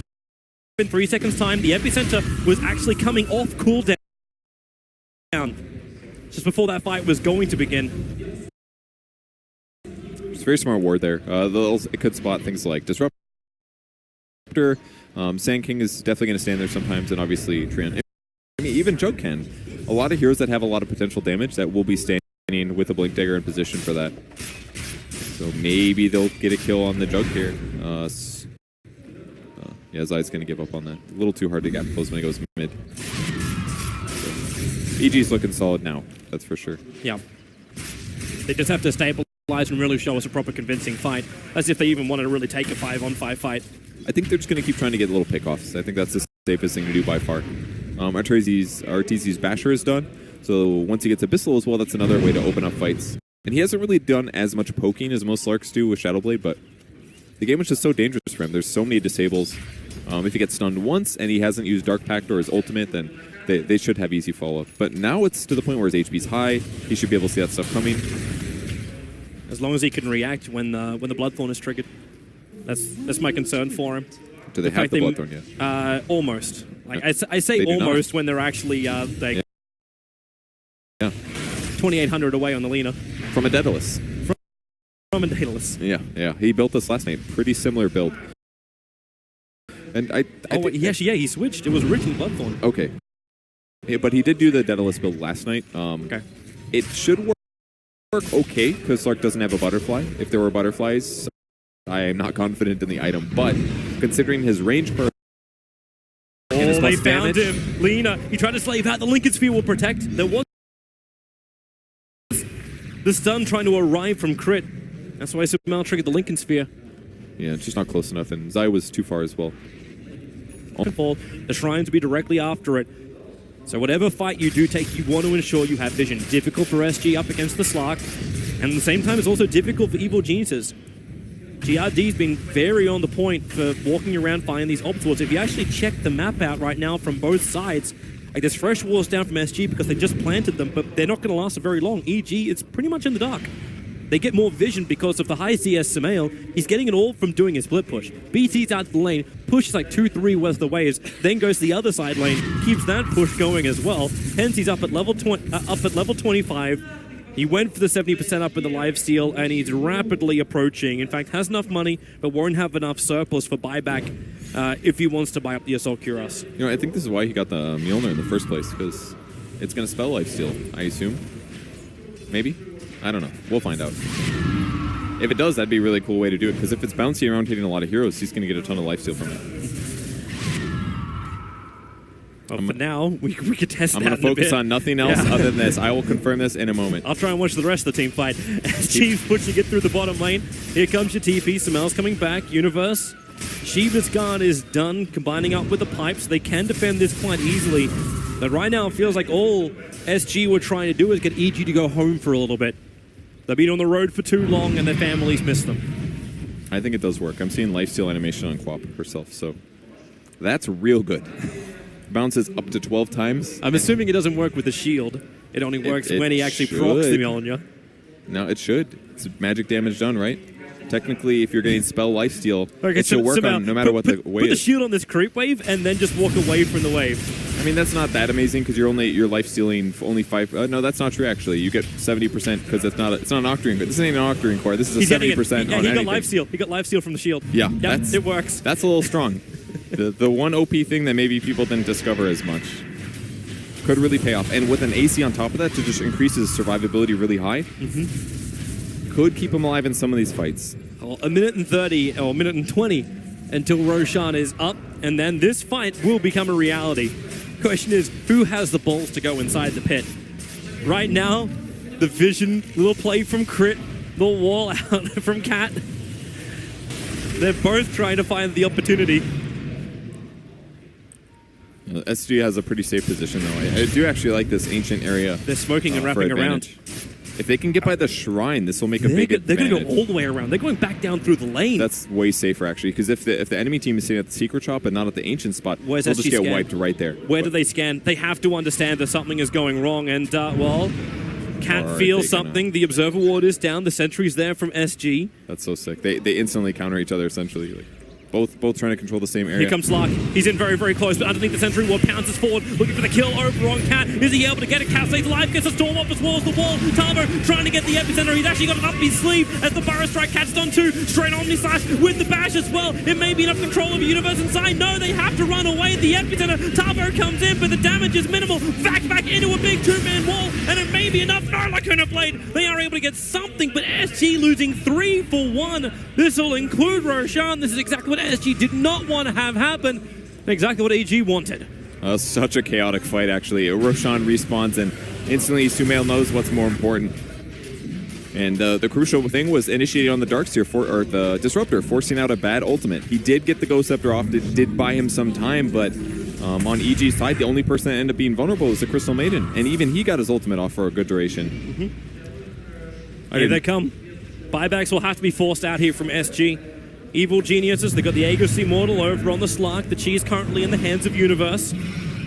in 3 seconds time. The Epicenter was actually coming off cooldown just before that fight was going to begin. It's a very smart ward there. It could spot things like Disruptor. Sand King is definitely going to stand there sometimes, and obviously Treant. I mean, even Jug can. A lot of heroes that have a lot of potential damage that will be standing with a Blink Dagger in position for that. So maybe they'll get a kill on the Jug here. Yeah, Zai's going to give up on that. A little too hard to get close when he goes mid. So, EG's looking solid now, that's for sure. Yeah. They just have to stabilize and really show us a proper convincing fight, as if they even wanted to really take a 5-on-5 fight. I think they're just going to keep trying to get little pickoffs. I think that's the safest thing to do by far. Arteezy's Basher is done, so once he gets Abyssal as well, that's another way to open up fights. And he hasn't really done as much poking as most Slarks do with Shadowblade, but the game was just so dangerous for him. There's so many disables. If he gets stunned once and he hasn't used Dark Pact or his ultimate, then they should have easy follow-up. But now it's to the point where his HP's high. He should be able to see that stuff coming. As long as he can react when the Bloodthorn is triggered. That's my concern for him. Do they have the Bloodthorn yet? Almost. Like I say almost when they're actually yeah. 2,800 away on the Lina. From a Daedalus. From a Daedalus. Yeah. He built this last night. Pretty similar build. And he switched. It was originally Bloodthorn. Okay. Yeah, but he did do the Daedalus build last night. Okay. It should work okay, because Slark doesn't have a butterfly. If there were butterflies, I am not confident in the item. But considering his range per... they found him. Lina, he tried to slave out. The Lincoln Sphere will protect. There was the stun trying to arrive from crit. That's why Superman triggered the Lincoln Sphere. Yeah, it's just not close enough, and Zai was too far as well. The Shrine to be directly after it. So whatever fight you do take, you want to ensure you have vision. Difficult for SG up against the Slark, and at the same time, it's also difficult for Evil Geniuses. GRD's been very on the point for walking around finding these obstacles. If you actually check the map out right now from both sides, like there's fresh walls down from SG because they just planted them, but they're not going to last very long. EG, it's pretty much in the dark. They get more vision because of the high CS Samael. He's getting it all from doing his split push. BT's out to the lane, pushes like 2-3 worth of the waves, then goes to the other side lane, keeps that push going as well. Hence he's up at level 25. He went for the 70% up in the lifesteal, and he's rapidly approaching. In fact, has enough money, but won't have enough surplus for buyback if he wants to buy up the Assault Cuirass. You know, I think this is why he got the Mjolnir in the first place, because it's going to spell lifesteal, I assume. Maybe? I don't know. We'll find out. If it does, that'd be a really cool way to do it, because if it's bouncing around hitting a lot of heroes, he's going to get a ton of lifesteal from it. Well, for now, we could test that. I'm going to focus on nothing else other than this. I will confirm this in a moment. I'll try and watch the rest of the team fight. SG's pushing it through the bottom lane. Here comes your TP. Samael's coming back. Universe. Shiva's guard is done, combining up with the pipes. They can defend this quite easily. But right now, it feels like all SG were trying to do is get EG to go home for a little bit. They've been on the road for too long, and their families miss them. I think it does work. I'm seeing lifesteal animation on Quap herself, so that's real good. Bounces up to 12 times. I'm assuming it doesn't work with the shield. It only works when he actually procs the Mjolnir. No, it should. It's magic damage done, right? Technically, if you're getting spell lifesteal, okay, it should work on no matter what the wave is. Put the shield on this creep wave and then just walk away from the wave. I mean, that's not that amazing because you're lifestealing only 5. No, that's not true. Actually, you get 70% because it's not an Octarine core. This ain't an Octarine core. This is a 70% on anything. He got lifesteal from the shield. Yeah, it works. That's a little strong. The one OP thing that maybe people didn't discover as much could really pay off. And with an AC on top of that to just increase his survivability really high, could keep him alive in some of these fights. Well, a minute and 30 or a minute and 20 until Roshan is up, and then this fight will become a reality. Question is, who has the balls to go inside the pit? Right now, the vision, little play from Crit, little wall out from Cat. They're both trying to find the opportunity. SG has a pretty safe position, though. I do actually like this ancient area. They're smoking and wrapping around. If they can get by the shrine, this will make a big advantage. They're going to go all the way around. They're going back down through the lane. That's way safer, actually, because if the enemy team is sitting at the secret shop and not at the ancient spot, they'll just get wiped right there. Where do they scan? They have to understand that something is going wrong, and, well, Cat feels something. The Observer Ward is down. The sentry's there from SG. That's so sick. They instantly counter each other, essentially. Like, both trying to control the same area. Here comes Slark. He's in very, very close, but underneath the sentry wall, pounces forward, looking for the kill over on Cat. Is he able to get it? Cat stays alive, gets a storm off as well as the wall. Tamo trying to get the epicenter. He's actually got it up his sleeve as the Burrow Strike. Cat's done too. Straight Omni Slash with the bash as well. It may be enough control of the universe inside. No, they have to run away. The epicenter. Tamo comes in, but the damage is minimal. Back into a big two-man wall, and it may be enough. No, Lacuna Blade. They are able to get something, but SG losing 3 for 1. This will include Roshan. This is exactly what SG did not want to have happen. Exactly what AG wanted. Such a chaotic fight, actually. Roshan respawns, and instantly Sumail knows what's more important. And the crucial thing was initiating on the Darkseer, or the Disruptor, forcing out a bad ultimate. He did get the Ghost Scepter off. It did buy him some time, but on EG's side, the only person that ended up being vulnerable was the Crystal Maiden. And even he got his ultimate off for a good duration. Here they come. Buybacks will have to be forced out here from SG. Evil geniuses. They've got the Aegis Immortal over on the Slark. The Chi is currently in the hands of Universe.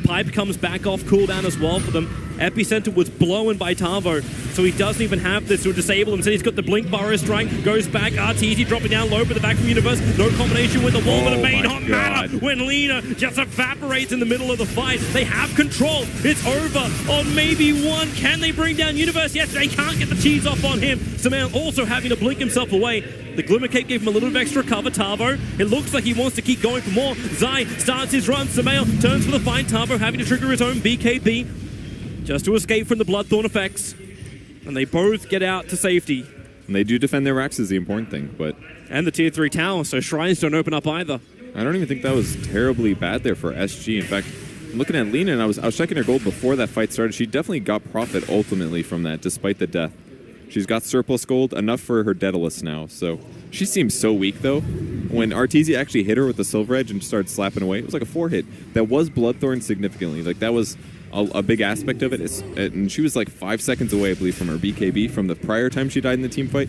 Pipe comes back off cooldown as well for them. Epicenter was blown by Tavo, so he doesn't even have this to disable him. So he's got the Blink Burrow Strike, goes back, RTZ dropping down low, but the back from Universe, no combination with the wall, but it made not matter when Lina just evaporates in the middle of the fight. They have control. It's over on maybe one. Can they bring down Universe? Yes, they can't get the cheese off on him. Samael also having to blink himself away. The Glimmer Cape gave him a little bit of extra cover. Tavo, it looks like he wants to keep going for more. Zai starts his run. Samael turns for the fight. Tavo having to trigger his own BKB just to escape from the Bloodthorn effects. And they both get out to safety. And they do defend their racks is the important thing, but... And the tier 3 tower, so shrines don't open up either. I don't even think that was terribly bad there for SG. In fact, looking at Lina, and I was checking her gold before that fight started, she definitely got profit ultimately from that, despite the death. She's got surplus gold, enough for her Daedalus now, so... She seems so weak, though. When Arteezy actually hit her with the Silver Edge and started slapping away, it was like a 4-hit. That was Bloodthorn significantly. Like, that was a big aspect of it. And she was like 5 seconds away, I believe, from her BKB from the prior time she died in the team fight.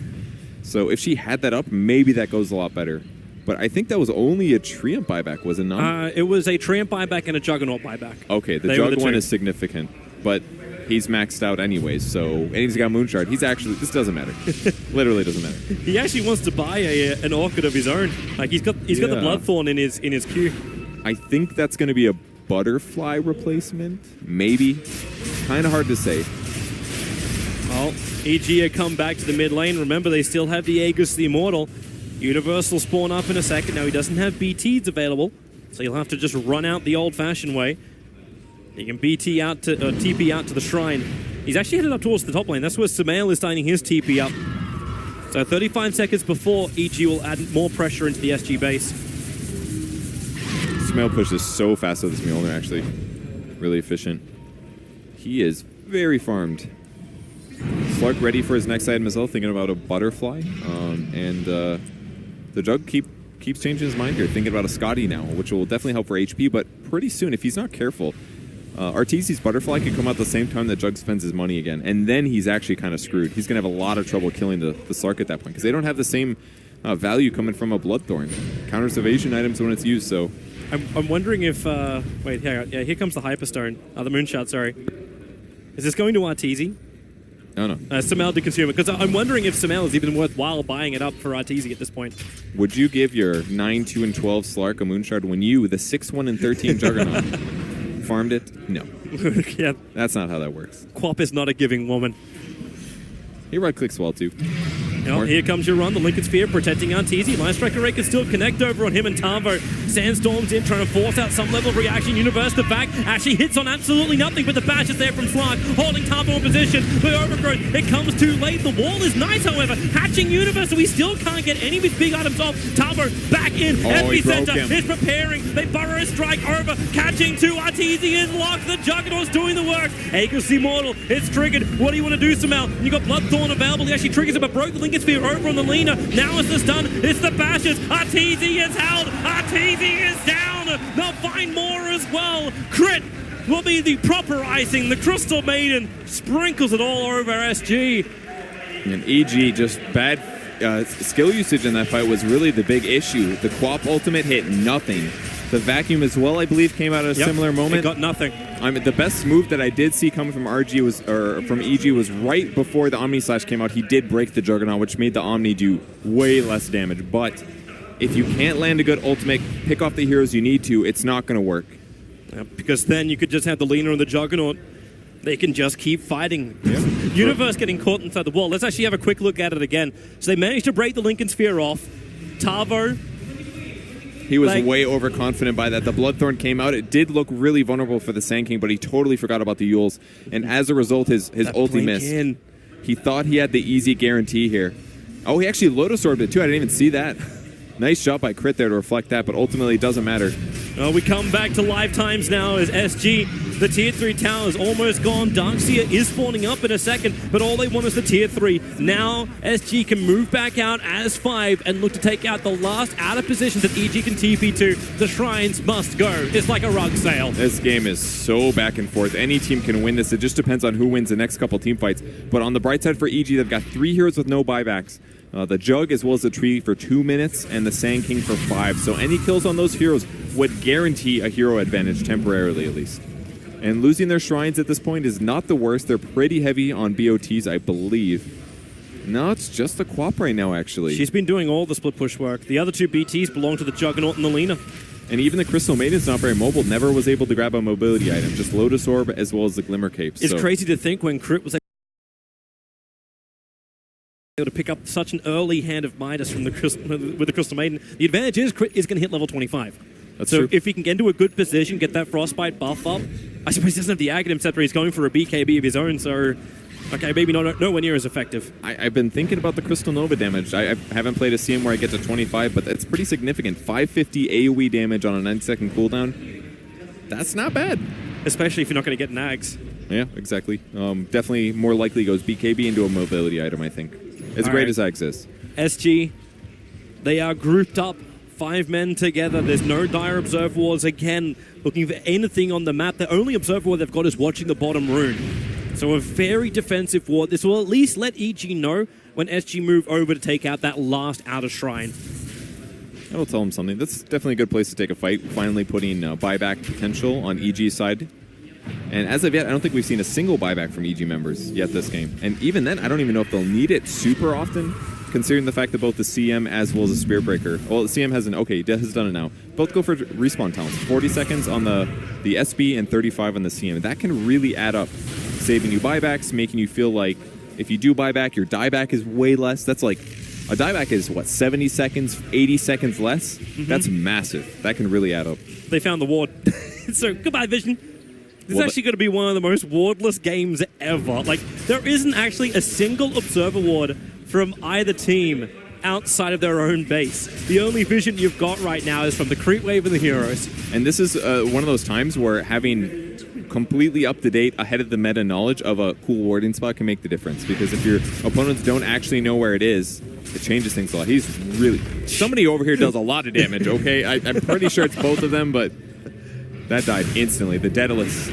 So if she had that up, maybe that goes a lot better. But I think that was only a Treant buyback, was it not? It was a Treant buyback and a Juggernaut buyback. Okay, the Jug one is significant. But... he's maxed out anyways, so... And he's got Moonshard. He's actually... This doesn't matter. Literally doesn't matter. He actually wants to buy an Orchid of his own. Like, he's got the Bloodthorn in his queue. I think that's going to be a Butterfly replacement. Maybe. Kind of hard to say. Well, EG come back to the mid lane. Remember, they still have the Aegis, the Immortal. Universe will spawn up in a second. Now, he doesn't have BTs available, so you'll have to just run out the old-fashioned way. He can BT out to TP out to the shrine. He's actually headed up towards the top lane. That's where Samael is starting his TP up. So 35 seconds before EG will add more pressure into the SG base. Samael pushes so fast with this Mjolnir, actually. Really efficient. He is very farmed. Slark ready for his next item as well, thinking about a Butterfly. The Jug keeps changing his mind here, thinking about a Scotty now, which will definitely help for HP, but pretty soon, if he's not careful, Arteezy's Butterfly could come out the same time that Jug spends his money again, and then he's actually kind of screwed. He's going to have a lot of trouble killing the Slark at that point, because they don't have the same value coming from a Bloodthorn. Counters evasion items when it's used, so... I'm wondering if... wait, here comes the Hyperstone. The Moonshot, sorry. Is this going to Arteezy? No. Samael to consume it, because I'm wondering if Samael is even worthwhile buying it up for Arteezy at this point. Would you give your 9, 2, and 12 Slark a Moonshard when you, the 6, 1, and 13 Juggernaut, farmed it? No. Yeah. That's not how that works. Quap is not a giving woman. He right-clicks well, too. Well, here comes your run. The Lincoln Sphere protecting Arteezy. Line Striker Ray can still connect over on him and Tavo. Sandstorm's in, trying to force out some level of reaction. Universe the back actually hits on absolutely nothing, but the bash is there from Slark, holding Tavo in position. The overgrowth, it comes too late. The wall is nice, however. Hatching Universe, so we still can't get any of his big items off. Tavo back in. Epicenter is preparing. They burrow a strike over. Catching two. Arteezy is locked. The Juggernaut's doing the work. Aegis Immortal, it's triggered. What do you want to do, Samael? You got Bloodthorn available. He actually triggers it, but broke the Lincoln Sphere over on the Lina. Now it's the stun. It's the bashes. Arteezy is held. Arteezy is down. They'll find more as well. Crit will be the proper icing. The Crystal Maiden sprinkles it all over SG. And EG, just bad skill usage in that fight was really the big issue. The Quap ultimate hit nothing. The vacuum as well, I believe, came out at a similar moment. It got nothing. I mean, the best move that I did see coming from from EG was right before the Omni Slash came out. He did break the Juggernaut, which made the Omni do way less damage. But if you can't land a good ultimate, pick off the heroes you need to, it's not going to work. Yeah, because then you could just have the Lina and the Juggernaut. They can just keep fighting. Yeah. Universe getting caught inside the wall. Let's actually have a quick look at it again. So they managed to break the Lincoln Sphere off. Tavo... He was way overconfident by that. The Bloodthorn came out. It did look really vulnerable for the Sand King, but he totally forgot about the Yules. And as a result, his ulti missed. He thought he had the easy guarantee here. Oh, he actually Lotus Orbed it too. I didn't even see that. Nice job by Crit there to reflect that, but ultimately it doesn't matter. We come back to live times now as SG, the Tier 3 tower is almost gone. Darkseer is spawning up in a second, but all they want is the Tier 3. Now SG can move back out as 5 and look to take out the last out of positions that EG can TP to. The shrines must go. It's like a rug sale. This game is so back and forth. Any team can win this. It just depends on who wins the next couple team fights. But on the bright side for EG, they've got 3 heroes with no buybacks. the Jug as well as the Tree for 2 minutes, and the Sand King for 5. So any kills on those heroes would guarantee a hero advantage temporarily, at least. And losing their shrines at this point is not the worst. They're pretty heavy on BOTs, I believe. No, it's just the Quap right now, actually. She's been doing all the split push work. The other 2 BTs belong to the Juggernaut and the Lina. And even the Crystal Maiden's not very mobile. Never was able to grab a mobility item. Just Lotus Orb as well as the Glimmer Cape. It's crazy to think when Crit was able to pick up such an early hand of Midas from with the Crystal Maiden. The advantage is Crit is going to hit level 25. That's so true. If he can get into a good position, get that Frostbite buff up, I suppose he doesn't have the Aghanim Scepter. He's going for a BKB of his own, so okay, maybe nowhere near as effective. I've been thinking about the Crystal Nova damage. I haven't played a CM where I get to 25, but it's pretty significant. 550 AoE damage on a 90-second cooldown. That's not bad. Especially if you're not going to get nags. Yeah, exactly. Definitely more likely goes BKB into a mobility item, I think. As great as that exists. SG, they are grouped up. 5 men together. There's no dire Observer Wards. Again, looking for anything on the map. The only Observer Ward they've got is watching the bottom rune. So a very defensive ward. This will at least let EG know when SG move over to take out that last outer shrine. I will tell them something. That's definitely a good place to take a fight. Finally putting buyback potential on EG's side. And as of yet, I don't think we've seen a single buyback from EG members yet this game. And even then, I don't even know if they'll need it super often, considering the fact that both the CM as well as the Spirit Breaker. Well, the CM has has done it now. Both go for respawn talents. 40 seconds on the SB and 35 on the CM. That can really add up, saving you buybacks, making you feel like if you do buyback, your dieback is way less. That's like, a dieback is what, 70 seconds, 80 seconds less? Mm-hmm. That's massive. That can really add up. They found the ward. So, goodbye, Vision. This is actually going to be one of the most wardless games ever. Like, there isn't actually a single Observer Ward from either team outside of their own base. The only vision you've got right now is from the creep wave and the heroes. And this is one of those times where having completely up-to-date, ahead of the meta knowledge of a cool warding spot can make the difference. Because if your opponents don't actually know where it is, it changes things a lot. He's really... Somebody over here does a lot of damage, okay? I'm pretty sure it's both of them, but that died instantly. The Daedalus...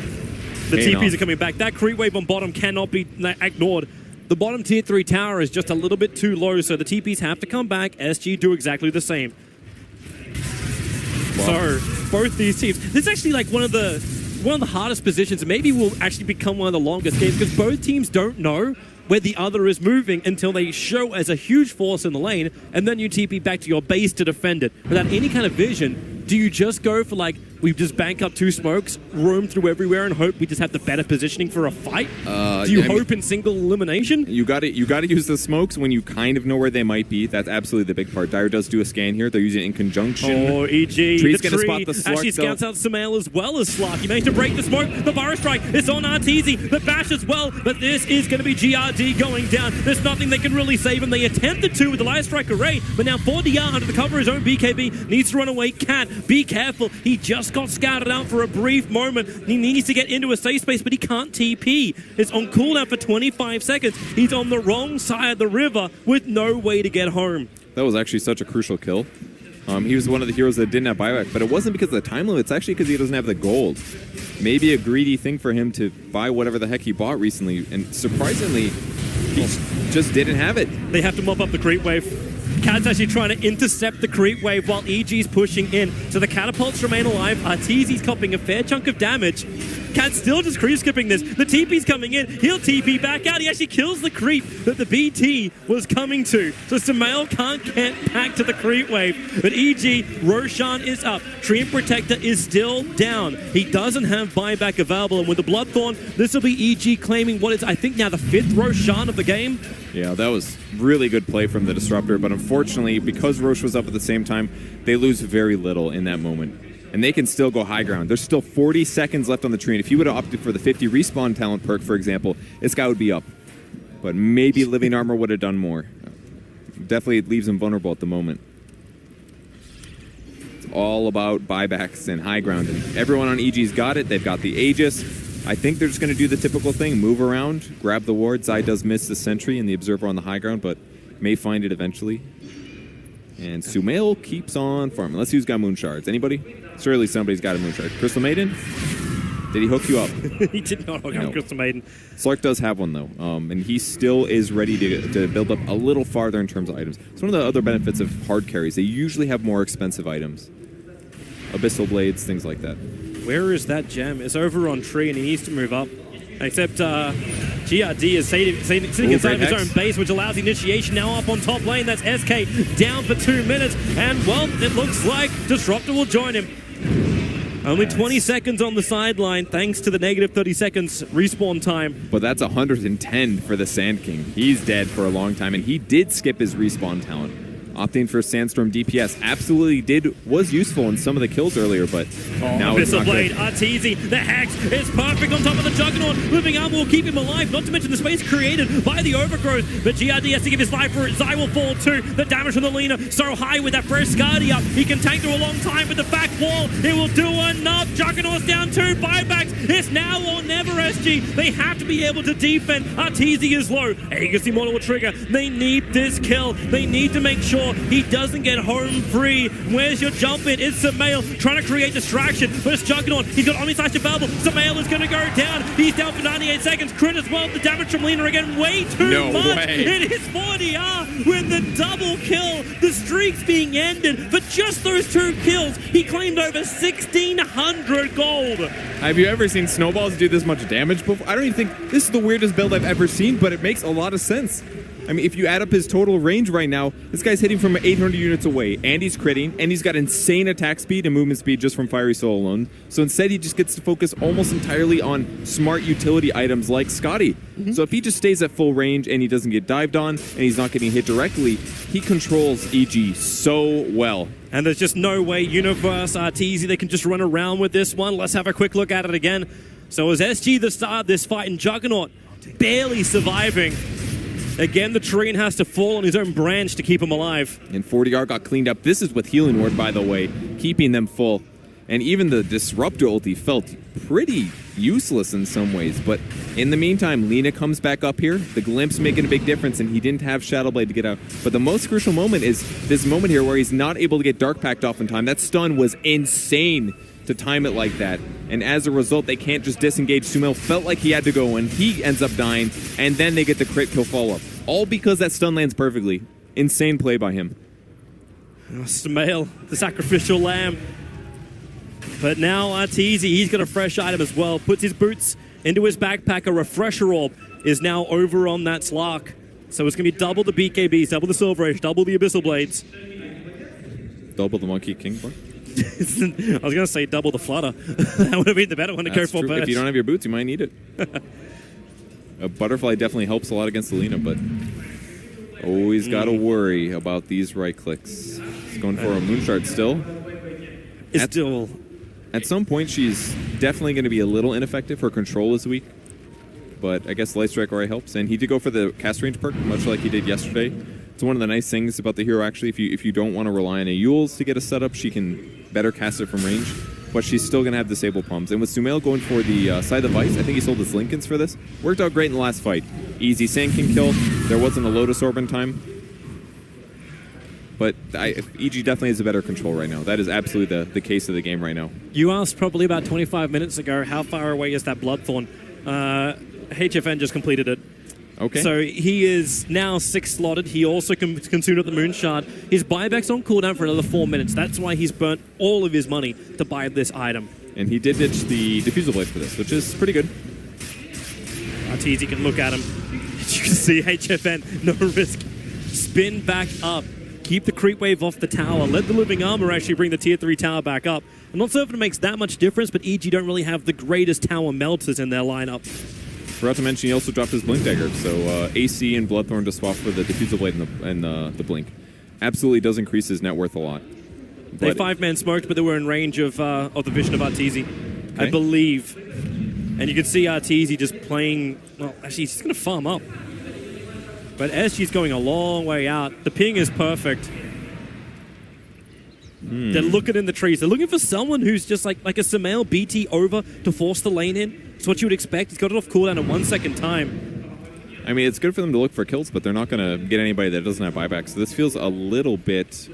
The TPs are coming back. That creep wave on bottom cannot be ignored. The bottom tier 3 tower is just a little bit too low, so the TPs have to come back. SG do exactly the same. Wow. So both these teams, this is actually like one of the hardest positions. Maybe will actually become one of the longest games because both teams don't know where the other is moving until they show as a huge force in the lane, and then you TP back to your base to defend it. Without any kind of vision, do you just go for like, we just bank up 2 smokes, roam through everywhere, and hope we just have the better positioning for a fight? Do you hope in single elimination? You got to use the smokes when you kind of know where they might be. That's absolutely the big part. Dire does do a scan here. They're using it in conjunction. Oh, EG. Tree's the going to tree spot the Slark, actually scouts out Samael as well as Slark. He managed to break the smoke. The Virus Strike is on Arteezy. The Bash as well. But this is going to be GRD going down. There's nothing that can really save him. They attempted to with the Light Strike Array, but now 4DR under the cover of his own BKB needs to run away. Cat, be careful. He just got scouted out for a brief moment. He needs to get into a safe space, but he can't TP. It's on cooldown for 25 seconds. He's on the wrong side of the river with no way to get home. That was actually such a crucial kill. He was one of the heroes that didn't have buyback, but it wasn't because of the time limit. It's actually because he doesn't have the gold. Maybe a greedy thing for him to buy whatever the heck he bought recently, and surprisingly, he just didn't have it. They have to mop up the creep wave. Cat's actually trying to intercept the creep wave while EG's pushing in. So the catapults remain alive. Arteezy's copping a fair chunk of damage. Cat's still just creep skipping this. The TP's coming in. He'll TP back out. He actually kills the creep that the BT was coming to. So Samael can't get back to the creep wave. But EG, Roshan is up. Tree and Protector is still down. He doesn't have buyback available. And with the Bloodthorn, this will be EG claiming what is, I think, now the 5th Roshan of the game. Yeah, that was really good play from the Disruptor, but unfortunately, because Roche was up at the same time, they lose very little in that moment. And they can still go high ground. There's still 40 seconds left on the tree, and if he would have opted for the 50 respawn talent perk, for example, this guy would be up. But maybe Living Armor would have done more. Definitely it leaves him vulnerable at the moment. It's all about buybacks and high ground, and everyone on EG's got it. They've got the Aegis. I think they're just going to do the typical thing, move around, grab the ward. Zai does miss the sentry and the observer on the high ground, but may find it eventually. And Sumail keeps on farming. Let's see who's got moon shards. Anybody? Surely somebody's got a moon shard. Crystal Maiden? Did he hook you up? He did not hook up Crystal Maiden. Slark does have one, though, and he still is ready to build up a little farther in terms of items. It's one of the other benefits of hard carries. They usually have more expensive items. Abyssal Blades, things like that. Where is that gem? It's over on Tree, and he needs to move up. Except GRD is sitting inside of his own base, which allows initiation now up on top lane. That's SK down for 2 minutes. And, well, it looks like Disruptor will join him. Only 20 seconds on the sideline, thanks to the negative 30 seconds respawn time. But that's 110 for the Sand King. He's dead for a long time, and he did skip his respawn talent. Opting for Sandstorm DPS absolutely was useful in some of the kills earlier, but now it's not Blade, good. Arteezy, the Hex is perfect on top of the Juggernaut. Living Armor will keep him alive, not to mention the space created by the Overgrowth. But GRD has to give his life for it. Zai will fall too. The damage from the Lina so high with that fresh Scardy up. He can tank through a long time with the back wall. It will do enough. Juggernaut's down 2 buybacks. It's now or never, SG. They have to be able to defend. Arteezy is low. Aegis Immortal will trigger. They need this kill. They need to make sure he doesn't get home free. Where's your jump in? It's Samael trying to create distraction. First Juggernaut. He's got Omni Slash to Babel. Samael is going to go down. He's down for 98 seconds. Crit as well. The damage from Lina again. Way too much. Way. It is 40R with the double kill. The streak's being ended. For just those 2 kills, he claimed over 1,600 gold. Have you ever seen snowballs do this much damage before? I don't even think this is the weirdest build I've ever seen, but it makes a lot of sense. I mean, if you add up his total range right now, this guy's hitting from 800 units away, and he's critting, and he's got insane attack speed and movement speed just from Fiery Soul alone. So instead, he just gets to focus almost entirely on smart utility items like Scotty. So if he just stays at full range and he doesn't get dived on, and he's not getting hit directly, he controls EG so well. And there's just no way Universe, Arteezy, they can just run around with this one. Let's have a quick look at it again. So as SG the start of this fight, and Juggernaut barely surviving. Again, the Treant has to fall on his own branch to keep him alive. And 40R got cleaned up. This is with Healing Ward, by the way, keeping them full. And even the Disruptor ulti felt pretty useless in some ways. But in the meantime, Lina comes back up here. The Glimpse making a big difference, and he didn't have Shadowblade to get out. But the most crucial moment is this moment here where he's not able to get Dark Pact off in time. That stun was insane to time it like that. And as a result, they can't just disengage. Sumail felt like he had to go in. He ends up dying, and then they get the crit kill follow-up. All because that stun lands perfectly. Insane play by him. Sumail, the sacrificial lamb. But now Arteezy, he's got a fresh item as well. Puts his boots into his backpack. A refresher orb is now over on that Slark. So it's going to be double the BKBs, double the Silver Age, double the Abyssal Blades. Double the Monkey King bar? I was going to say double the Flutter. That would have been the better one to go for. If you don't have your boots, you might need it. A Butterfly definitely helps a lot against Lina, but always got to worry about these right clicks. He's going for a Moonshard still. At some point, she's definitely going to be a little ineffective. Her control is weak, but I guess Light Strike already helps. And he did go for the cast range perk, much like he did yesterday. It's one of the nice things about the hero, actually. If you don't want to rely on a Yules to get a setup, she can better cast it from range. But she's still going to have disable pumps. And with Sumail going for the Scythe of Ice, I think he sold his Lincolns for this. Worked out great in the last fight. Easy Sand King kill. There wasn't a Lotus Orb in time. But EG definitely has a better control right now. That is absolutely the case of the game right now. You asked probably about 25 minutes ago, how far away is that Bloodthorn? HFN just completed it. Okay. So he is now 6 slotted. He also consumed at the Moonshard. His buyback's on cooldown for another 4 minutes. That's why he's burnt all of his money to buy this item. And he did ditch the Diffusal Blade for this, which is pretty good. Arteezy can look at him. You can see HFN, no risk. Spin back up. Keep the creep wave off the tower. Let the Living Armor actually bring the tier 3 tower back up. I'm not certain it makes that much difference, but EG don't really have the greatest tower melters in their lineup. Forgot to mention he also dropped his Blink Dagger, so AC and Bloodthorn to swap for the Diffusal Blade and the Blink. Absolutely does increase his net worth a lot. They 5-man smoked, but they were in range of the vision of Arteezy, I believe. And you can see Arteezy just playing... Well, actually, he's just going to farm up. But SG's going a long way out. The ping is perfect. They're looking in the trees. They're looking for someone who's just like a Sumail BT over to force the lane in. It's what you would expect. He's got it off cooldown in 1 second time. I mean, it's good for them to look for kills, but they're not going to get anybody that doesn't have buyback. So this feels a little bit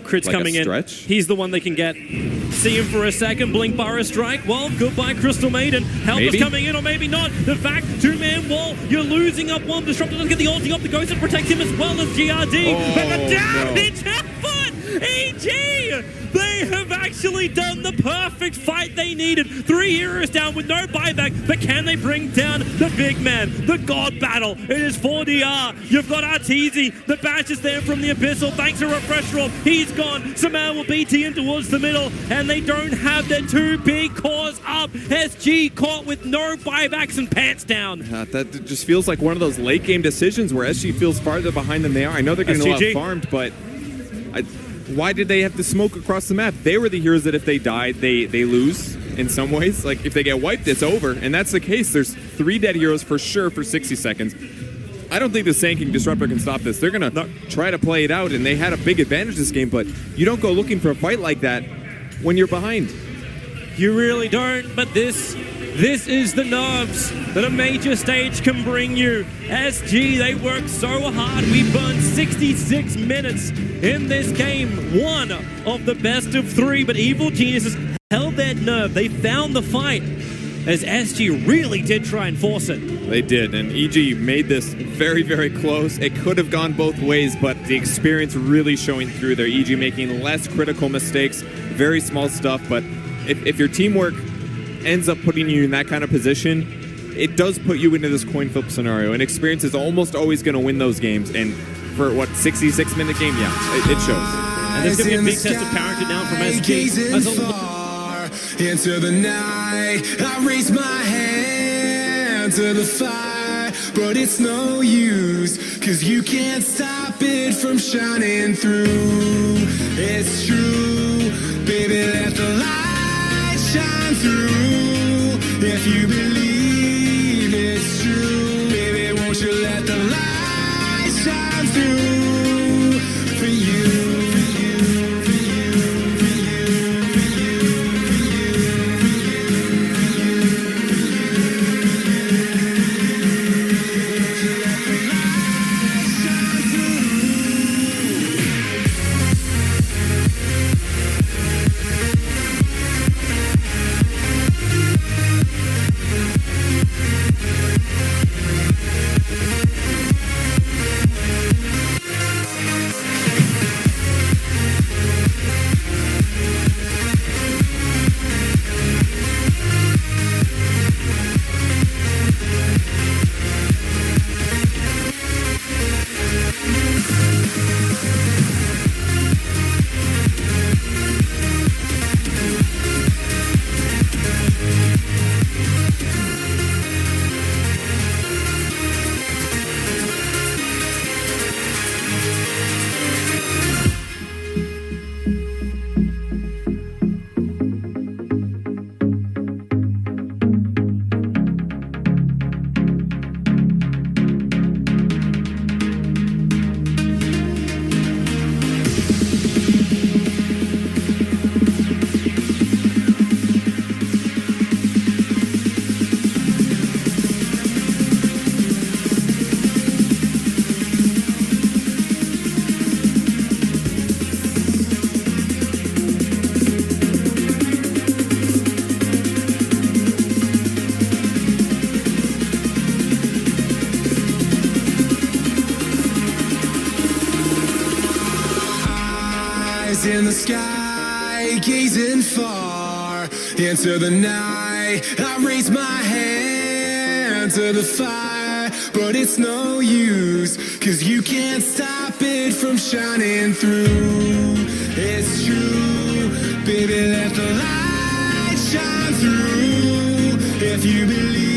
crits Like a coming in. stretch? He's the one they can get. See him for a second. Blink Burrow Strike. Well, goodbye, Crystal Maiden. Help is Maybe? coming in, or maybe not. The fact, two-man wall. You're losing up one. Disruptor doesn't get the ulti up. The Ghost to protect him as well as GRD. But the damage effort! EG! They have actually done the perfect fight they needed. 3 heroes down with no buyback, but can they bring down the big man? The god battle. It is 4DR. You've got Arteezy. The bash is there from the Abyssal. Thanks to Refresh Roll. He's gone. Samal will BT in towards the middle, and they don't have their two big cores up. SG caught with no buybacks and pants down. That just feels like one of those late game decisions where SG feels farther behind than they are. I know they're getting a lot SGG. farmed, but why did they have to smoke across the map? They were the heroes that if they died, they lose in some ways. Like, if they get wiped, it's over. And that's the case. There's 3 dead heroes for sure for 60 seconds. I don't think the Sand Disruptor can stop this. They're going to try to play it out, and they had a big advantage this game, but you don't go looking for a fight like that when you're behind. You really don't, but this is the nerves that a major stage can bring you. SG, they work so hard. We burned 66 minutes in this game. One of the best of 3, but Evil Geniuses held their nerve. They found the fight as SG really did try and force it. They did, and EG made this very, very close. It could have gone both ways, but the experience really showing through there. EG making less critical mistakes, very small stuff, but if your teamwork ends up putting you in that kind of position, it does put you into this coin flip scenario, and experience is almost always going to win those games. And for what, 66-minute game? Yeah, it shows. And there's going to be a big test of character now from SG. Into the night, I raise my hand to the fire, but it's no use, 'cause you can't stop it from shining through. It's true, baby, let the light shine through. If you believe it's true, baby, won't you let the light shine through for you. In the sky, gazing far into the night, I raise my hand to the fire, but it's no use, 'cause you can't stop it from shining through. It's true, baby, let the light shine through. If you believe